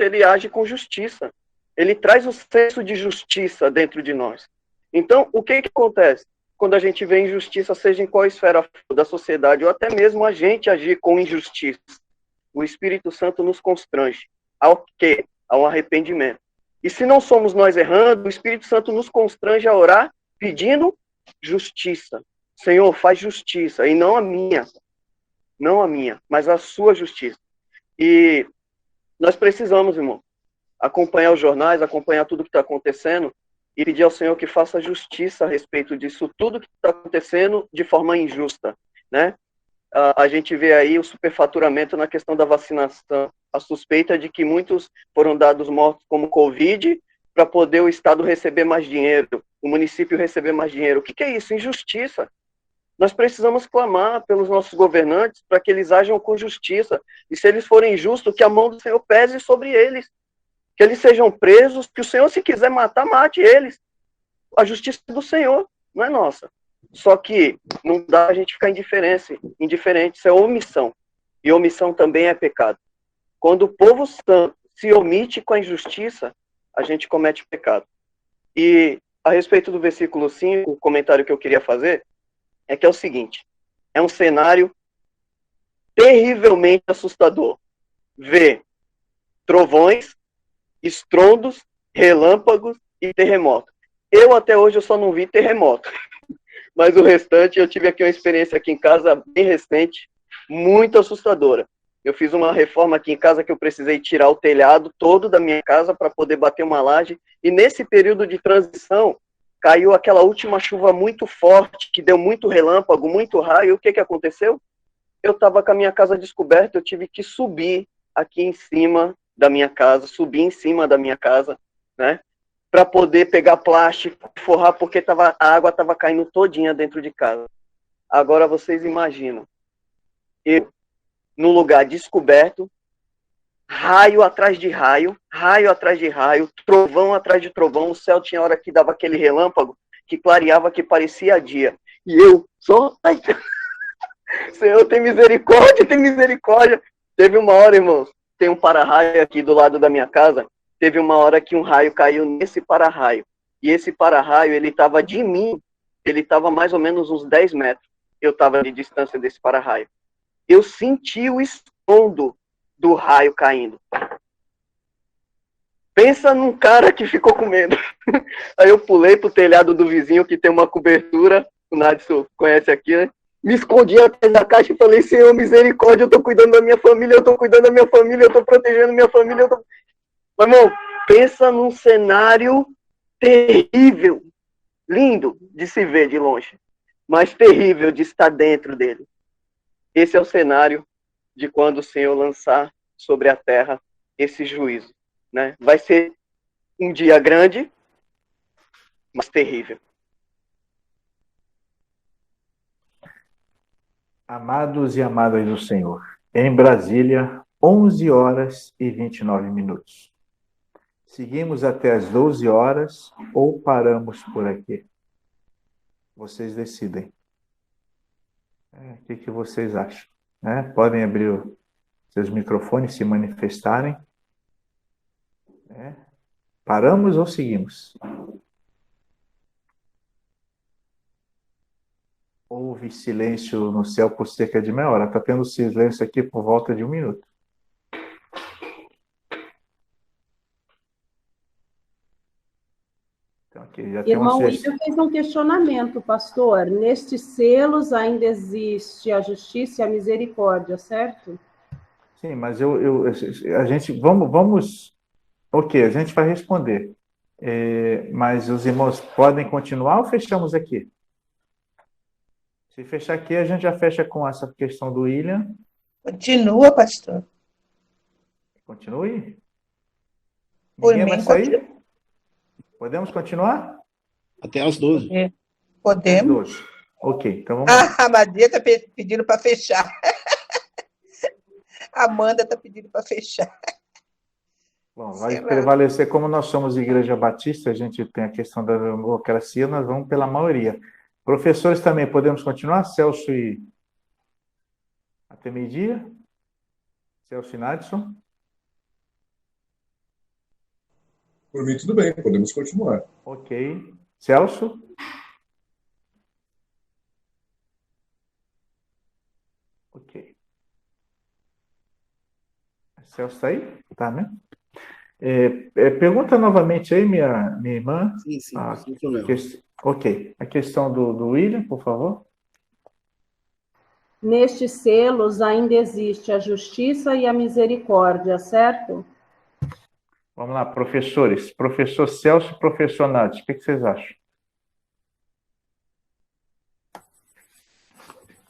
ele age com justiça. Ele traz o senso de justiça dentro de nós. Então, o que acontece? Quando a gente vê injustiça, seja em qual esfera da sociedade, ou até mesmo a gente agir com injustiça, o Espírito Santo nos constrange. Ao quê? Ao arrependimento. E se não somos nós errando, o Espírito Santo nos constrange a orar pedindo justiça. Senhor, faz justiça, e não a minha, mas a sua justiça. E nós precisamos, irmão, acompanhar os jornais, acompanhar tudo que está acontecendo e pedir ao Senhor que faça justiça a respeito disso, tudo que está acontecendo de forma injusta, né? A gente vê aí o superfaturamento na questão da vacinação, a suspeita de que muitos foram dados mortos como Covid para poder o Estado receber mais dinheiro, o município receber mais dinheiro. O que é isso? Injustiça. Nós precisamos clamar pelos nossos governantes para que eles ajam com justiça. E se eles forem injustos, que a mão do Senhor pese sobre eles. Que eles sejam presos, que o Senhor, se quiser matar, mate eles. A justiça é do Senhor, não é nossa. Só que não dá a gente ficar indiferente. Isso é omissão. E omissão também é pecado. Quando o povo santo se omite com a injustiça, a gente comete pecado. E a respeito do versículo 5, o comentário que eu queria fazer é que é o seguinte: é um cenário terrivelmente assustador. Ver trovões, estrondos, relâmpagos e terremoto. Eu até hoje eu só não vi terremoto, mas o restante eu tive aqui uma experiência aqui em casa bem recente, muito assustadora. Eu fiz uma reforma aqui em casa que eu precisei tirar o telhado todo da minha casa para poder bater uma laje, e nesse período de transição caiu aquela última chuva muito forte, que deu muito relâmpago, muito raio. O que aconteceu? Eu estava com a minha casa descoberta, eu tive que subir aqui em cima da minha casa, né, para poder pegar plástico, forrar, porque a água estava caindo todinha dentro de casa. Agora vocês imaginam, eu, no lugar descoberto, raio atrás de raio, trovão atrás de trovão, o céu tinha hora que dava aquele relâmpago, que clareava, que parecia dia. E eu só... Ai, Senhor, tem misericórdia. Teve uma hora, irmãos, tem um para-raio aqui do lado da minha casa, teve uma hora que um raio caiu nesse para-raio. E esse para-raio, ele estava de mim, ele estava mais ou menos uns 10 metros. Eu estava de distância desse para-raio. Eu senti o estrondo do raio caindo. Pensa num cara que ficou com medo. Aí eu pulei pro telhado do vizinho que tem uma cobertura, o Nadson conhece aqui, né? Me escondi atrás da caixa e falei: Senhor, misericórdia, eu tô cuidando da minha família, eu tô protegendo minha família. Mas, irmão, pensa num cenário terrível, lindo de se ver de longe, mas terrível de estar dentro dele. Esse é o cenário de quando o Senhor lançar sobre a terra esse juízo, né? Vai ser um dia grande, mas terrível. Amados e amadas do Senhor, em Brasília, 11 horas e 29 minutos. Seguimos até as 12 horas ou paramos por aqui? Vocês decidem. O que vocês acham? Podem abrir seus microfones, se manifestarem. Paramos ou seguimos? Houve silêncio no céu por cerca de meia hora. Está tendo silêncio aqui por volta de 1 minuto. Então, aqui já Irmão William fez um questionamento, pastor. Nestes selos ainda existe a justiça e a misericórdia, certo? Sim, mas a gente vamos. Ok, a gente vai responder. Mas os irmãos podem continuar ou fechamos aqui? Se fechar aqui, a gente já fecha com essa questão do William. Continua, pastor. Continue? Por Ninguém vai mim, sair? continua. Podemos continuar? Até às 12. Podemos. Às 12. Ok, então vamos lá. A Maria está pedindo para fechar. A Amanda está pedindo para fechar. Bom, vai prevalecer, como nós somos Igreja Batista, a gente tem a questão da democracia, nós vamos pela maioria. Professores também, podemos continuar? Celso e... Até meio-dia? Celso e Nadson? Por mim, tudo bem, podemos continuar. Ok. Celso? Ok. Celso está aí? Tá, né? Pergunta novamente aí, minha irmã. Sim, Ah, sem problema. Ok. A questão do William, por favor. Nestes selos ainda existe a justiça e a misericórdia, certo? Vamos lá, professores. Professor Celso e professor Nath, o que vocês acham?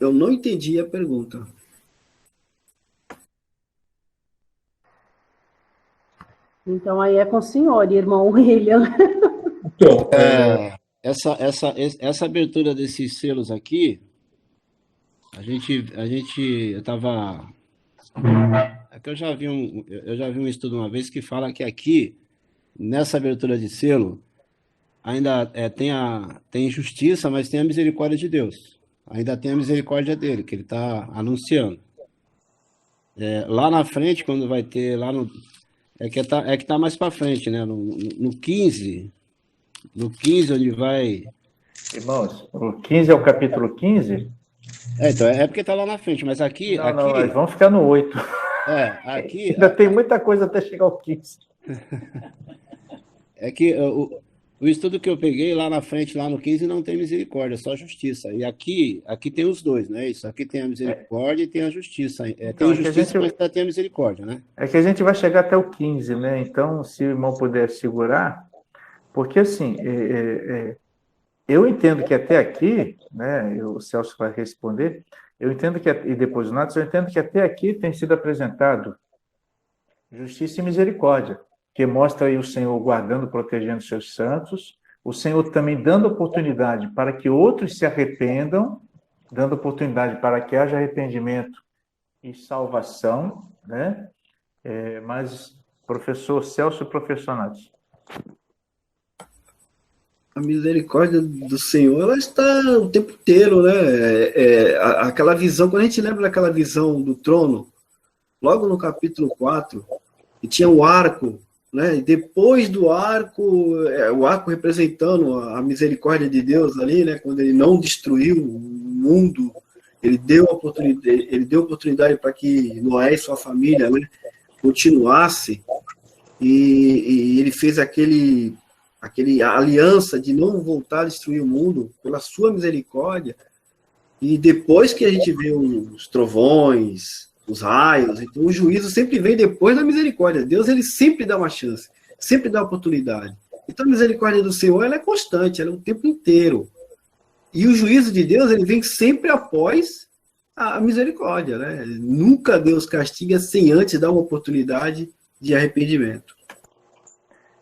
Eu não entendi a pergunta. Então aí é com o senhor, irmão William. Então, Essa abertura desses selos aqui, eu tava. É que eu já vi um estudo uma vez que fala que aqui, nessa abertura de selo, ainda tem justiça, mas tem a misericórdia de Deus. Ainda tem a misericórdia dele, que ele está anunciando. Lá na frente, quando vai ter lá no. É que tá mais para frente, né? No 15, onde vai. Irmãos, o 15 é o capítulo 15? Então, é porque tá lá na frente, mas aqui. Não, nós vamos ficar no 8. Aqui. Ainda tem muita coisa até chegar ao 15. É que o estudo que eu peguei lá na frente, lá no 15, não tem misericórdia, só justiça. E aqui tem os dois, né? Isso aqui tem a misericórdia e tem a justiça. Tem a justiça, mas tem a misericórdia, né? É que a gente vai chegar até o 15, né? Então, se o irmão puder segurar, porque assim, eu entendo que até aqui, né? O Celso vai responder, eu entendo que, e depois o Nath, eu entendo que até aqui tem sido apresentado justiça e misericórdia, que mostra aí o Senhor guardando, protegendo seus santos, o Senhor também dando oportunidade para que outros se arrependam, dando oportunidade para que haja arrependimento e salvação, né? Mas, professor Celso e professor Nath. A misericórdia do Senhor, ela está o tempo inteiro, né? Aquela visão, quando a gente lembra daquela visão do trono, logo no capítulo 4, que tinha o arco, né? E depois do arco, o arco representando a misericórdia de Deus ali, né? Quando ele não destruiu o mundo, ele deu oportunidade para que Noé e sua família, né, continuasse, e ele fez aquele aliança de não voltar a destruir o mundo pela sua misericórdia. E depois que a gente vê os trovões, os raios, então o juízo sempre vem depois da misericórdia. Deus, ele sempre dá uma chance, sempre dá oportunidade. Então a misericórdia do Senhor, ela é constante, ela é o tempo inteiro. E o juízo de Deus, ele vem sempre após a misericórdia, né? Nunca Deus castiga sem antes dar uma oportunidade de arrependimento.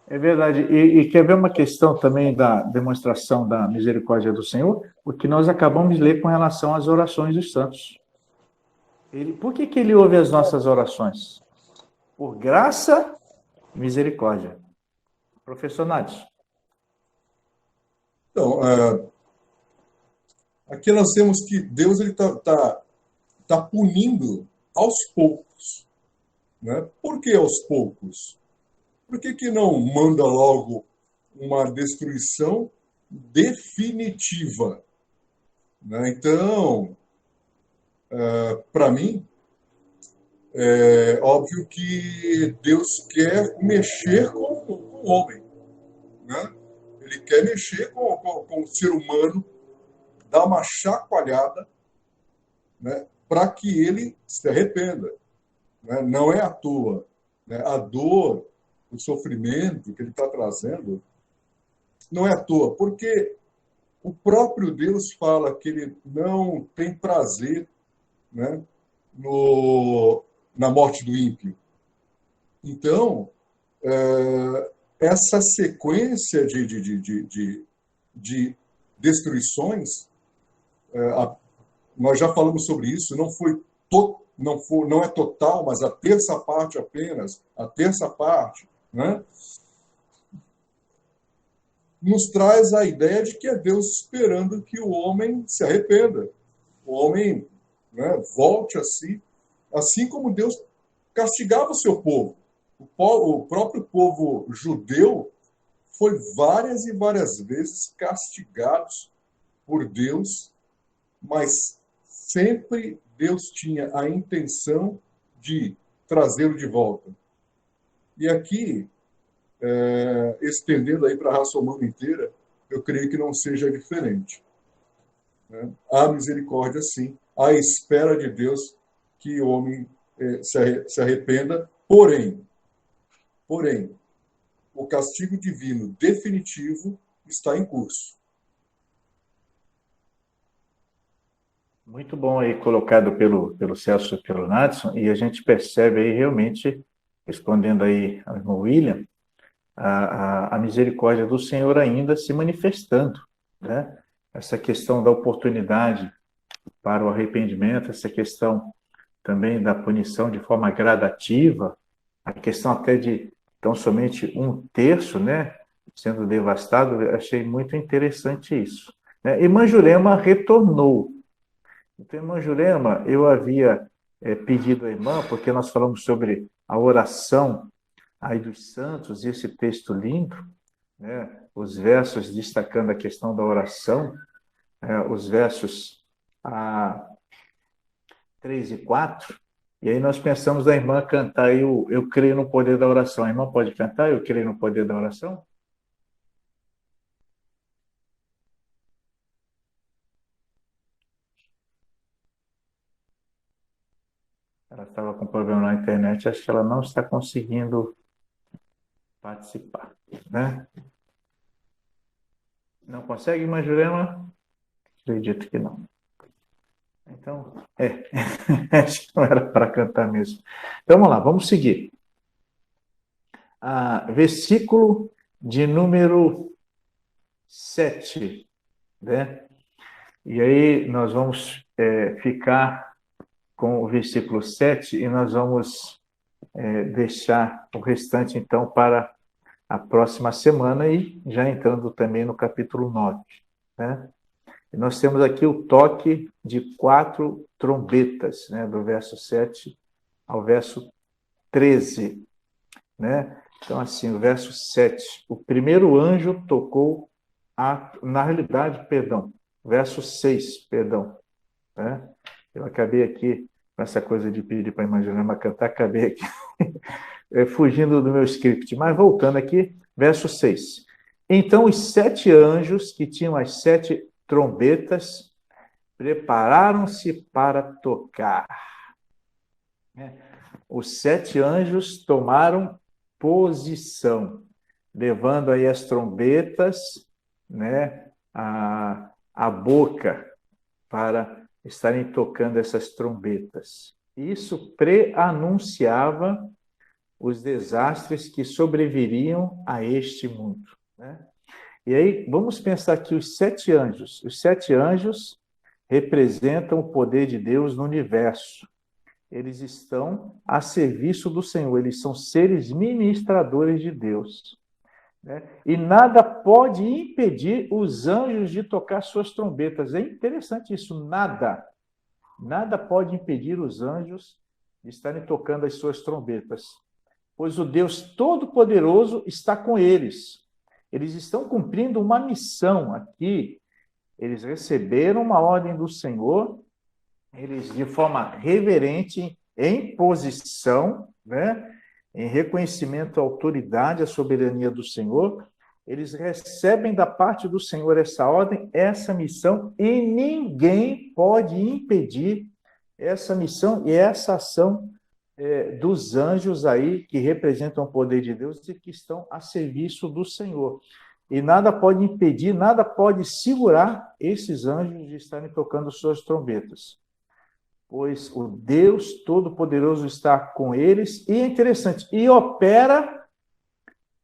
É verdade. E quer ver uma questão também da demonstração da misericórdia do Senhor? O que nós acabamos de ler com relação às orações dos santos. Por que ele ouve as nossas orações? Por graça e misericórdia. Professor Nath. Então, aqui nós temos que Deus tá punindo aos poucos. Né? Por que aos poucos? Por que não manda logo uma destruição definitiva? Né? Então, para mim, é óbvio que Deus quer mexer com o homem. Né? Ele quer mexer com o ser humano, dar uma chacoalhada, né, para que ele se arrependa. Né? Não é à toa. Né? A dor, o sofrimento que ele está trazendo, não é à toa, porque o próprio Deus fala que ele não tem prazer, né, na morte do ímpio. Então, essa sequência de destruições, nós já falamos sobre isso, não é total, mas a terça parte apenas, né, nos traz a ideia de que é Deus esperando que o homem se arrependa, o homem, né, volte a si, assim como Deus castigava o seu povo. O próprio povo judeu foi várias e várias vezes castigados por Deus, mas sempre Deus tinha a intenção de trazê-lo de volta. E aqui, estendendo aí para a raça humana inteira, eu creio que não seja diferente. Né? Há misericórdia, sim, há espera de Deus que o homem se arrependa, porém, o castigo divino definitivo está em curso. Muito bom aí colocado pelo Celso e pelo Nadson, e a gente percebe aí realmente, respondendo aí ao irmão William, a misericórdia do Senhor ainda se manifestando, né? Essa questão da oportunidade para o arrependimento, essa questão também da punição de forma gradativa, a questão até de tão somente 1/3, né, sendo devastado, eu achei muito interessante isso. Né? Irmã Jurema retornou. Então, irmã Jurema, eu havia pedido à irmã, porque nós falamos sobre a oração aí dos santos, esse texto lindo, né, os versos destacando a questão da oração, os versos 3 e 4, e aí nós pensamos da irmã cantar aí Eu Creio no Poder da Oração. A irmã pode cantar Eu Creio no Poder da Oração? Ela estava com problema na internet, acho que ela não está conseguindo participar, né? Não consegue, irmã Jurema? Acredito que não. Então, acho que não era para cantar mesmo. Então, vamos lá, vamos seguir. Versículo de número 7, né? E aí nós vamos ficar com o versículo 7 e nós vamos deixar o restante, então, para a próxima semana e já entrando também no capítulo 9, né? E nós temos aqui o toque de 4 trombetas, né? Do verso 7 ao verso 13, né? Então, assim, o verso 7, o primeiro anjo tocou, verso 6, né? Eu acabei aqui, com essa coisa de pedir para a irmã Jurema cantar, acabei aqui fugindo do meu script, mas voltando aqui, verso 6. Então, os 7 anjos que tinham as 7 trombetas prepararam-se para tocar. Os 7 anjos tomaram posição, levando aí as trombetas, né, a boca, para estarem tocando essas trombetas. Isso preanunciava os desastres que sobreviriam a este mundo, né? E aí, vamos pensar que os 7 anjos. Os 7 anjos representam o poder de Deus no universo. Eles estão a serviço do Senhor, eles são seres ministradores de Deus, né? E nada pode impedir os anjos de tocar suas trombetas. É interessante isso, nada pode impedir os anjos de estarem tocando as suas trombetas, pois o Deus Todo-Poderoso está com eles. Eles estão cumprindo uma missão aqui, eles receberam uma ordem do Senhor, eles, de forma reverente, em posição, né, em reconhecimento à autoridade, à soberania do Senhor, eles recebem da parte do Senhor essa ordem, essa missão, e ninguém pode impedir essa missão e essa ação dos anjos aí, que representam o poder de Deus e que estão a serviço do Senhor. E nada pode impedir, nada pode segurar esses anjos de estarem tocando suas trombetas, pois o Deus Todo-Poderoso está com eles, e é interessante, e opera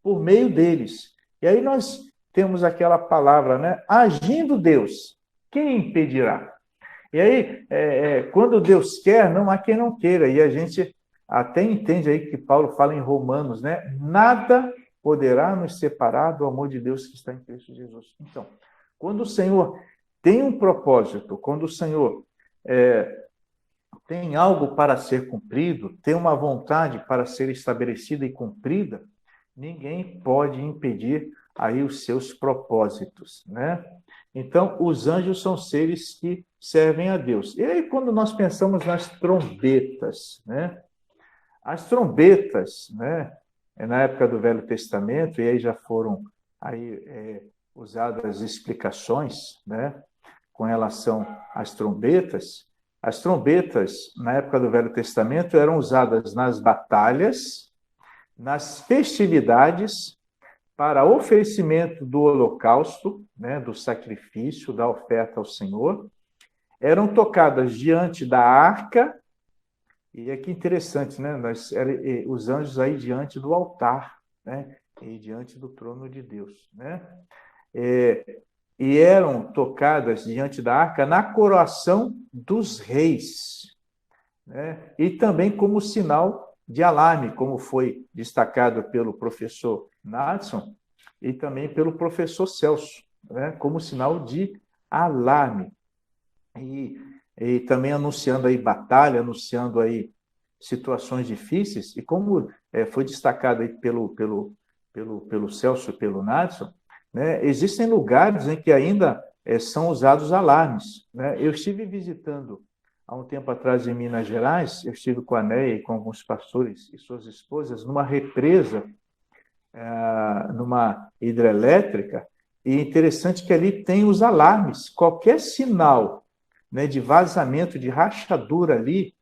por meio deles. E aí nós temos aquela palavra, né? Agindo Deus, quem impedirá? E aí, quando Deus quer, não há quem não queira, e a gente até entende aí que Paulo fala em Romanos, né? Nada poderá nos separar do amor de Deus que está em Cristo Jesus. Então, quando o Senhor tem um propósito, quando o Senhor tem algo para ser cumprido, tem uma vontade para ser estabelecida e cumprida, ninguém pode impedir aí os seus propósitos, né? Então, os anjos são seres que servem a Deus. E aí, quando nós pensamos nas trombetas, né? As trombetas, né, na época do Velho Testamento, e aí já foram aí, usadas explicações, né, com relação às trombetas. As trombetas, na época do Velho Testamento, eram usadas nas batalhas, nas festividades, para oferecimento do holocausto, né, do sacrifício, da oferta ao Senhor. Eram tocadas diante da arca, e aqui interessante, né, os anjos aí diante do altar, né, e diante do trono de Deus, né? E eram tocadas diante da arca na coroação dos reis, né? E também como sinal de alarme, como foi destacado pelo professor Nadson e também pelo professor Celso, né? Como sinal de alarme. E também anunciando aí batalha, anunciando aí situações difíceis, e como foi destacado aí pelo Celso e pelo Nadson, né? Existem lugares em que ainda são usados alarmes, né? Eu estive visitando há um tempo atrás em Minas Gerais, eu estive com a Neia e com alguns pastores e suas esposas numa represa, numa hidrelétrica, e interessante que ali tem os alarmes. Qualquer sinal, né, de vazamento, de rachadura ali,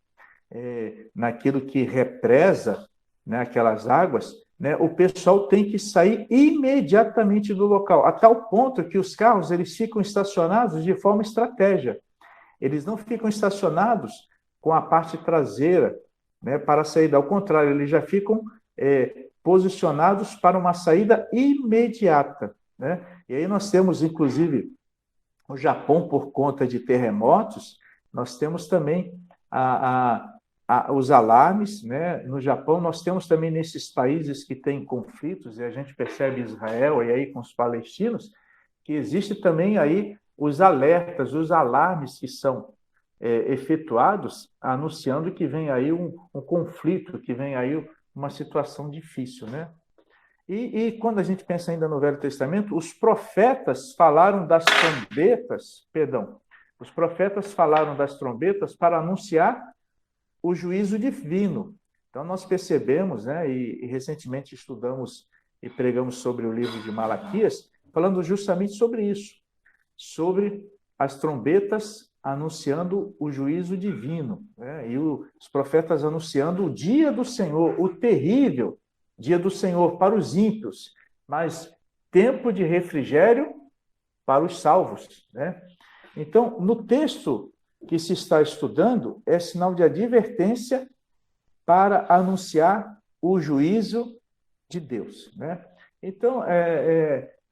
naquilo que represa, né, aquelas águas, né, o pessoal tem que sair imediatamente do local, a tal ponto que os carros eles ficam estacionados de forma estratégica. Eles não ficam estacionados com a parte traseira, né, para a saída. Ao contrário, eles já ficam posicionados para uma saída imediata, né? E aí nós temos, inclusive, o Japão, por conta de terremotos, nós temos também os alarmes, né? No Japão, nós temos também nesses países que têm conflitos, e a gente percebe Israel e aí com os palestinos, que existe também aí os alertas, os alarmes que são efetuados, anunciando que vem aí um conflito, que vem aí uma situação difícil, né? E quando a gente pensa ainda no Velho Testamento, os profetas falaram das trombetas, os profetas falaram das trombetas para anunciar o juízo divino. Então nós percebemos, né, e recentemente estudamos e pregamos sobre o livro de Malaquias, falando justamente sobre isso, sobre as trombetas anunciando o juízo divino, né? E os profetas anunciando o dia do Senhor, o terrível dia do Senhor para os ímpios, mas tempo de refrigério para os salvos, né? Então, no texto que se está estudando, é sinal de advertência para anunciar o juízo de Deus, né? Então,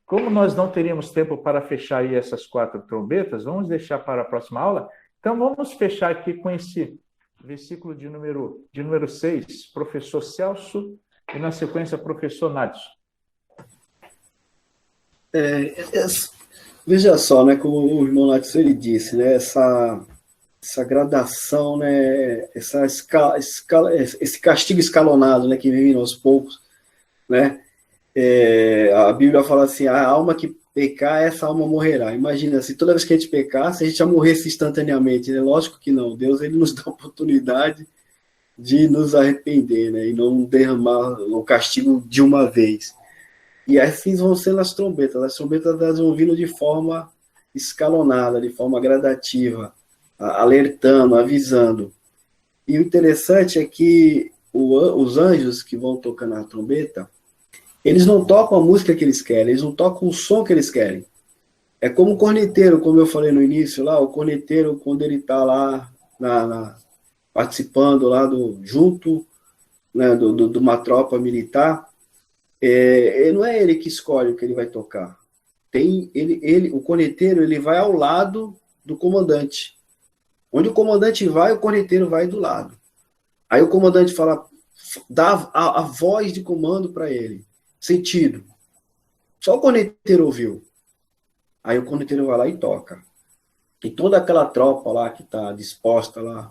como nós não teríamos tempo para fechar aí essas 4 trombetas, vamos deixar para a próxima aula. Então, vamos fechar aqui com esse versículo de número 6, professor Celso, e na sequência, professor Nadson. Veja só, né, como o irmão Nadson ele disse, né, essa gradação, né, esse castigo escalonado, né, que vem vindo aos poucos, né? A Bíblia fala assim: a alma que pecar, essa alma morrerá. Imagina, se toda vez que a gente pecasse, a gente já morresse instantaneamente, né? Lógico que não. Deus ele nos dá a oportunidade de nos arrepender, né? E não derramar o castigo de uma vez. E assim vão sendo as trombetas. As trombetas elas vão vindo de forma escalonada, de forma gradativa, alertando, avisando. E o interessante é que os anjos que vão tocando a trombeta, eles não tocam a música que eles querem, eles não tocam o som que eles querem. É como o corneteiro, como eu falei no início, lá, o corneteiro, quando ele está lá participando lá junto, né, de uma tropa militar, não é ele que escolhe o que ele vai tocar. O corneteiro ele vai ao lado do comandante. Onde o comandante vai, o corneteiro vai do lado. Aí o comandante dá a voz de comando para ele. Sentido. Só o corneteiro ouviu. Aí o corneteiro vai lá e toca. E toda aquela tropa lá que está disposta lá,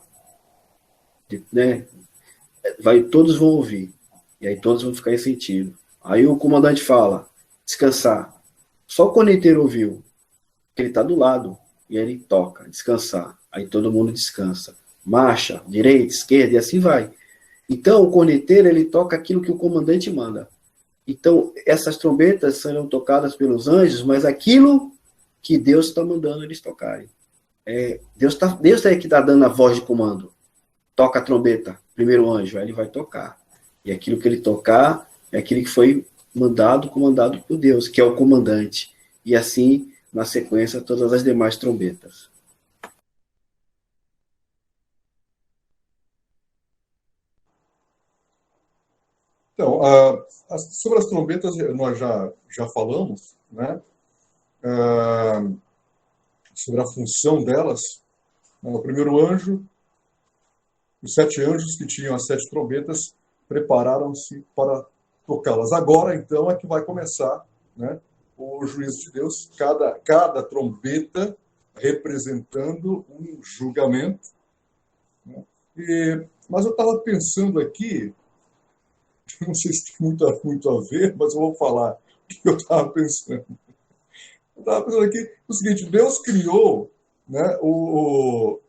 né, todos vão ouvir. E aí todos vão ficar em sentido. Aí o comandante fala, descansar. Só o corneteiro ouviu. Ele está do lado. E aí ele toca, descansar. Aí todo mundo descansa. Marcha, direita, esquerda, e assim vai. Então, o corneteiro, ele toca aquilo que o comandante manda. Então, essas trombetas serão tocadas pelos anjos, mas aquilo que Deus está mandando eles tocarem. Deus é que está dando a voz de comando. Toca a trombeta, primeiro anjo, aí ele vai tocar. E aquilo que ele tocar é aquilo que foi mandado, comandado por Deus, que é o comandante. E assim, na sequência, todas as demais trombetas. Então, sobre as trombetas, nós já falamos, né? Sobre a função delas. O primeiro anjo, os 7 anjos que tinham as 7 trombetas, prepararam-se para tocá-las. Agora, então, é que vai começar, né, o juízo de Deus, cada trombeta representando um julgamento. Né? Mas eu estava pensando aqui, não sei se tem muito a ver, mas eu vou falar o que eu estava pensando. Eu estava pensando aqui o seguinte: Deus criou, né, o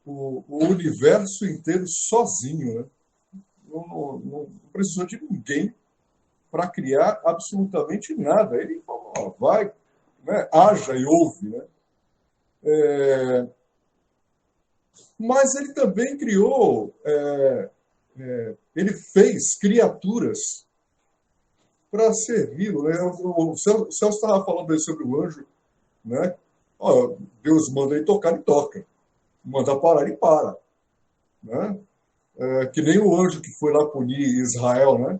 universo inteiro sozinho. Né? Não precisou de ninguém para criar absolutamente nada. Ele falou, ó, vai, né, haja e ouve. Né? Mas ele também criou, ele fez criaturas para servi-lo. Né? O Celso estava falando aí sobre o anjo. Né? Ó, Deus manda ele tocar, ele toca. Manda parar, ele para. Né? Que nem o anjo que foi lá punir Israel, né?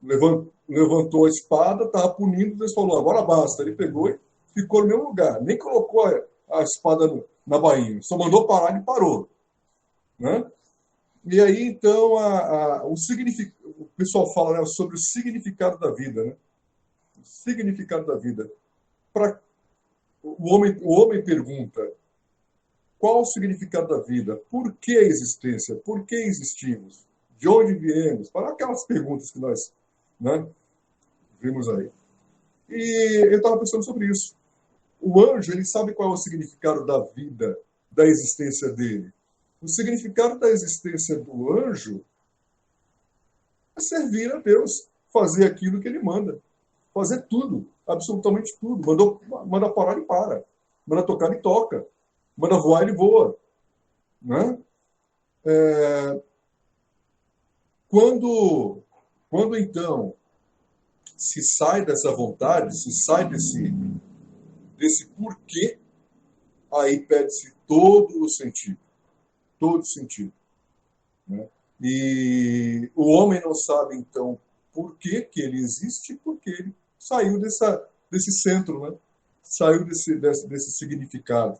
Levantou a espada, estava punindo, Deus falou, agora basta. Ele pegou e ficou no mesmo lugar. Nem colocou a espada na bainha. Só mandou parar e parou. Né? E aí, então, o pessoal fala, né, sobre o significado da vida. Né? O significado da vida. O homem pergunta, qual o significado da vida? Por que a existência? Por que existimos? De onde viemos? Para aquelas perguntas que nós, né, vimos aí. E eu estava pensando sobre isso. O anjo, ele sabe qual é o significado da vida, da existência dele. O significado da existência do anjo é servir a Deus, fazer aquilo que ele manda. Fazer tudo, absolutamente tudo. Manda parar, ele para. Manda tocar, ele toca. Manda voar, ele voa. Né? Quando então se sai dessa vontade, se sai desse porquê, aí perde-se todo o sentido. Todo o sentido. Né? E o homem não sabe, então, por que ele existe, porque ele saiu desse centro, né? Saiu desse significado.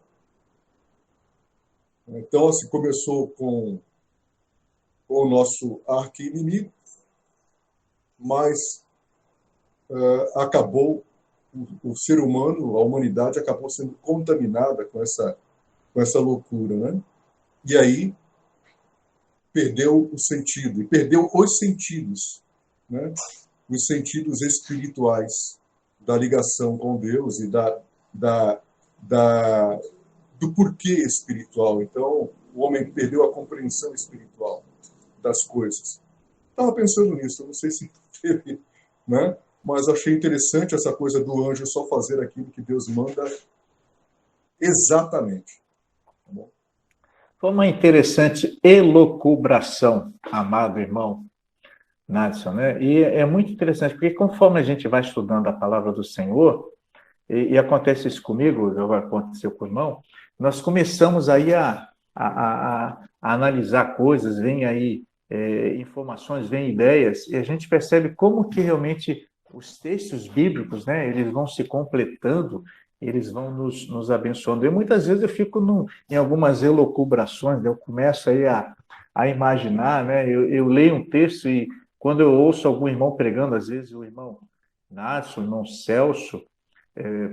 Então, assim, começou com o nosso arqui-inimigo, mas acabou, o ser humano, a humanidade, acabou sendo contaminada com essa loucura. Né? E aí perdeu o sentido, e perdeu os sentidos, né? Os sentidos espirituais da ligação com Deus e do porquê espiritual. Então, o homem perdeu a compreensão espiritual das coisas. Estava pensando nisso, eu não sei se teve, né? Mas achei interessante essa coisa do anjo só fazer aquilo que Deus manda exatamente. Tá bom? Foi uma interessante elucubração, amado irmão Nadson, né? E é muito interessante, porque conforme a gente vai estudando a palavra do Senhor, e acontece isso comigo, aconteceu com o irmão, nós começamos aí a analisar coisas, vem aí informações, vem ideias, e a gente percebe como que realmente os textos bíblicos, né, eles vão se completando, eles vão nos abençoando. E muitas vezes eu fico em algumas elucubrações, eu começo aí a imaginar, né, eu leio um texto e quando eu ouço algum irmão pregando, às vezes o irmão Nácio, o irmão Celso,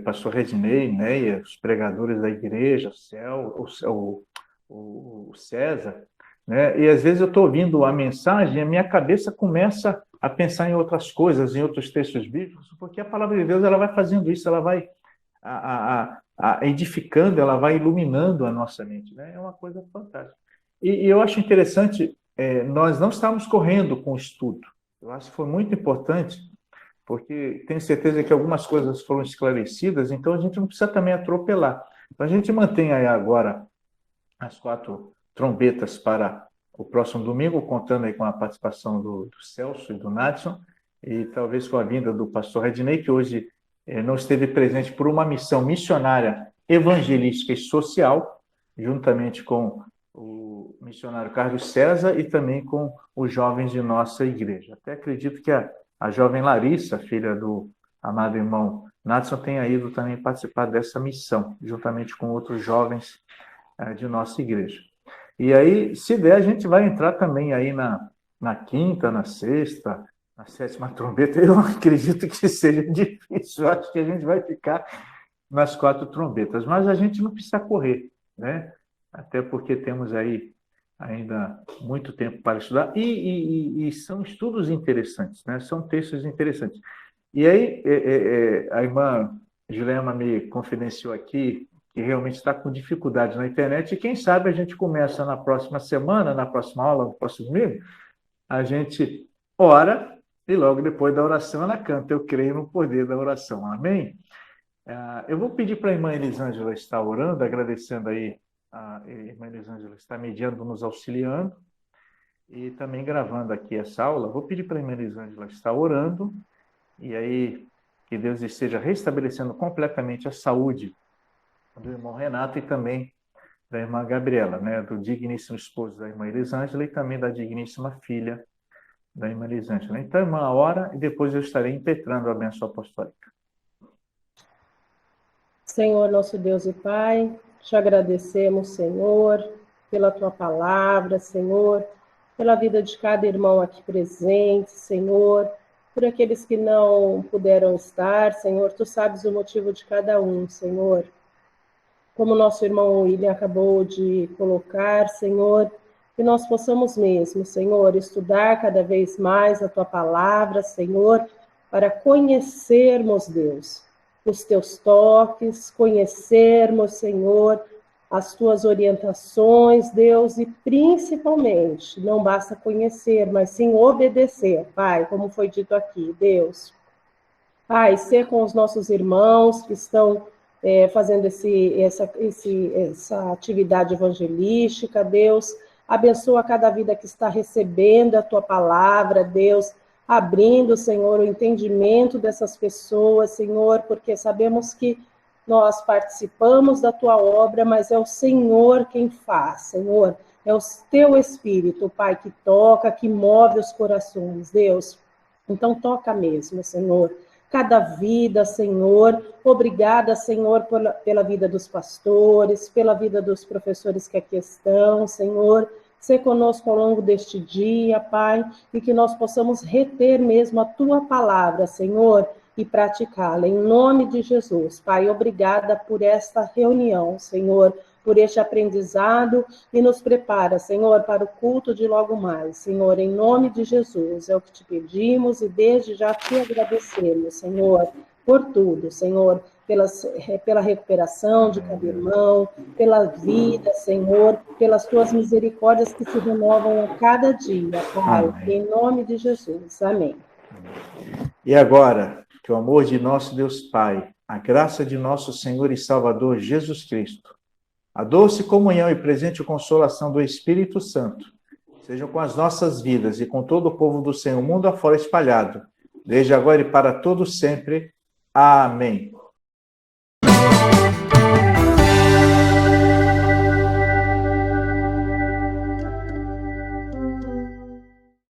pastor Redinei, Neia, os pregadores da igreja, o César, né? E às vezes eu estou ouvindo a mensagem e a minha cabeça começa a pensar em outras coisas, em outros textos bíblicos, porque a palavra de Deus ela vai fazendo isso, ela vai edificando, ela vai iluminando a nossa mente, né? É uma coisa fantástica. E eu acho interessante nós não estávamos correndo com o estudo. Eu acho que foi muito importante, porque tenho certeza que algumas coisas foram esclarecidas, então a gente não precisa também atropelar. Então a gente mantém aí agora as 4 trombetas para o próximo domingo, contando aí com a participação do Celso e do Nadson, e talvez com a vinda do pastor Redney, que hoje não esteve presente por uma missão missionária, evangelística e social, juntamente com o missionário Carlos César e também com os jovens de nossa igreja. Até acredito que a jovem Larissa, filha do amado irmão Nadson, tenha ido também participar dessa missão, juntamente com outros jovens de nossa igreja. E aí, se der, a gente vai entrar também aí na quinta, na sexta, na 7ª trombeta. Eu acredito que seja difícil, eu acho que a gente vai ficar nas 4 trombetas, mas a gente não precisa correr, né? Até porque temos aí ainda muito tempo para estudar, e são estudos interessantes, né? São textos interessantes. E aí, a irmã Julema me confidenciou aqui que realmente está com dificuldade na internet, e quem sabe a gente começa na próxima semana, na próxima aula, no próximo domingo, a gente ora, e logo depois da oração ela canta. Eu creio no poder da oração. Amém? Eu vou pedir para a irmã Elisângela estar orando, agradecendo aí. A irmã Elisângela está mediando, nos auxiliando, e também gravando aqui essa aula. Vou pedir para a irmã Elisângela estar orando, e aí que Deus esteja restabelecendo completamente a saúde do irmão Renato e também da irmã Gabriela, né, do digníssimo esposo da irmã Elisângela e também da digníssima filha da irmã Elisângela. Então, irmã, ora, e depois eu estarei impetrando a bênção apostólica. Senhor, nosso Deus e Pai, te agradecemos, Senhor, pela tua palavra, Senhor, pela vida de cada irmão aqui presente, Senhor, por aqueles que não puderam estar, Senhor, tu sabes o motivo de cada um, Senhor. Como nosso irmão William acabou de colocar, Senhor, que nós possamos mesmo, Senhor, estudar cada vez mais a tua palavra, Senhor, para conhecermos, Deus, os teus toques, conhecermos, Senhor, as tuas orientações, Deus, e principalmente, não basta conhecer, mas sim obedecer, Pai, como foi dito aqui, Deus. Pai, ser com os nossos irmãos que estão fazendo essa atividade evangelística, Deus, abençoa cada vida que está recebendo a tua palavra, Deus, abrindo, Senhor, o entendimento dessas pessoas, Senhor, porque sabemos que nós participamos da tua obra, mas é o Senhor quem faz, Senhor, é o teu Espírito, Pai, que toca, que move os corações, Deus. Então toca mesmo, Senhor, cada vida, Senhor. Obrigada, Senhor, pela vida dos pastores, pela vida dos professores que aqui estão, Senhor. Ser conosco ao longo deste dia, Pai, e que nós possamos reter mesmo a tua palavra, Senhor, e praticá-la. Em nome de Jesus, Pai, obrigada por esta reunião, Senhor, por este aprendizado, e nos prepara, Senhor, para o culto de logo mais. Senhor, em nome de Jesus, é o que te pedimos e desde já te agradecemos, Senhor, por tudo, Senhor, pela recuperação de cada irmão, pela vida, Senhor, pelas tuas misericórdias que se renovam a cada dia, Pai, amém. Em nome de Jesus, amém. E agora, que o amor de nosso Deus Pai, a graça de nosso Senhor e Salvador Jesus Cristo, a doce comunhão e presente consolação do Espírito Santo sejam com as nossas vidas e com todo o povo do Senhor, mundo afora espalhado, desde agora e para todos sempre. Amém.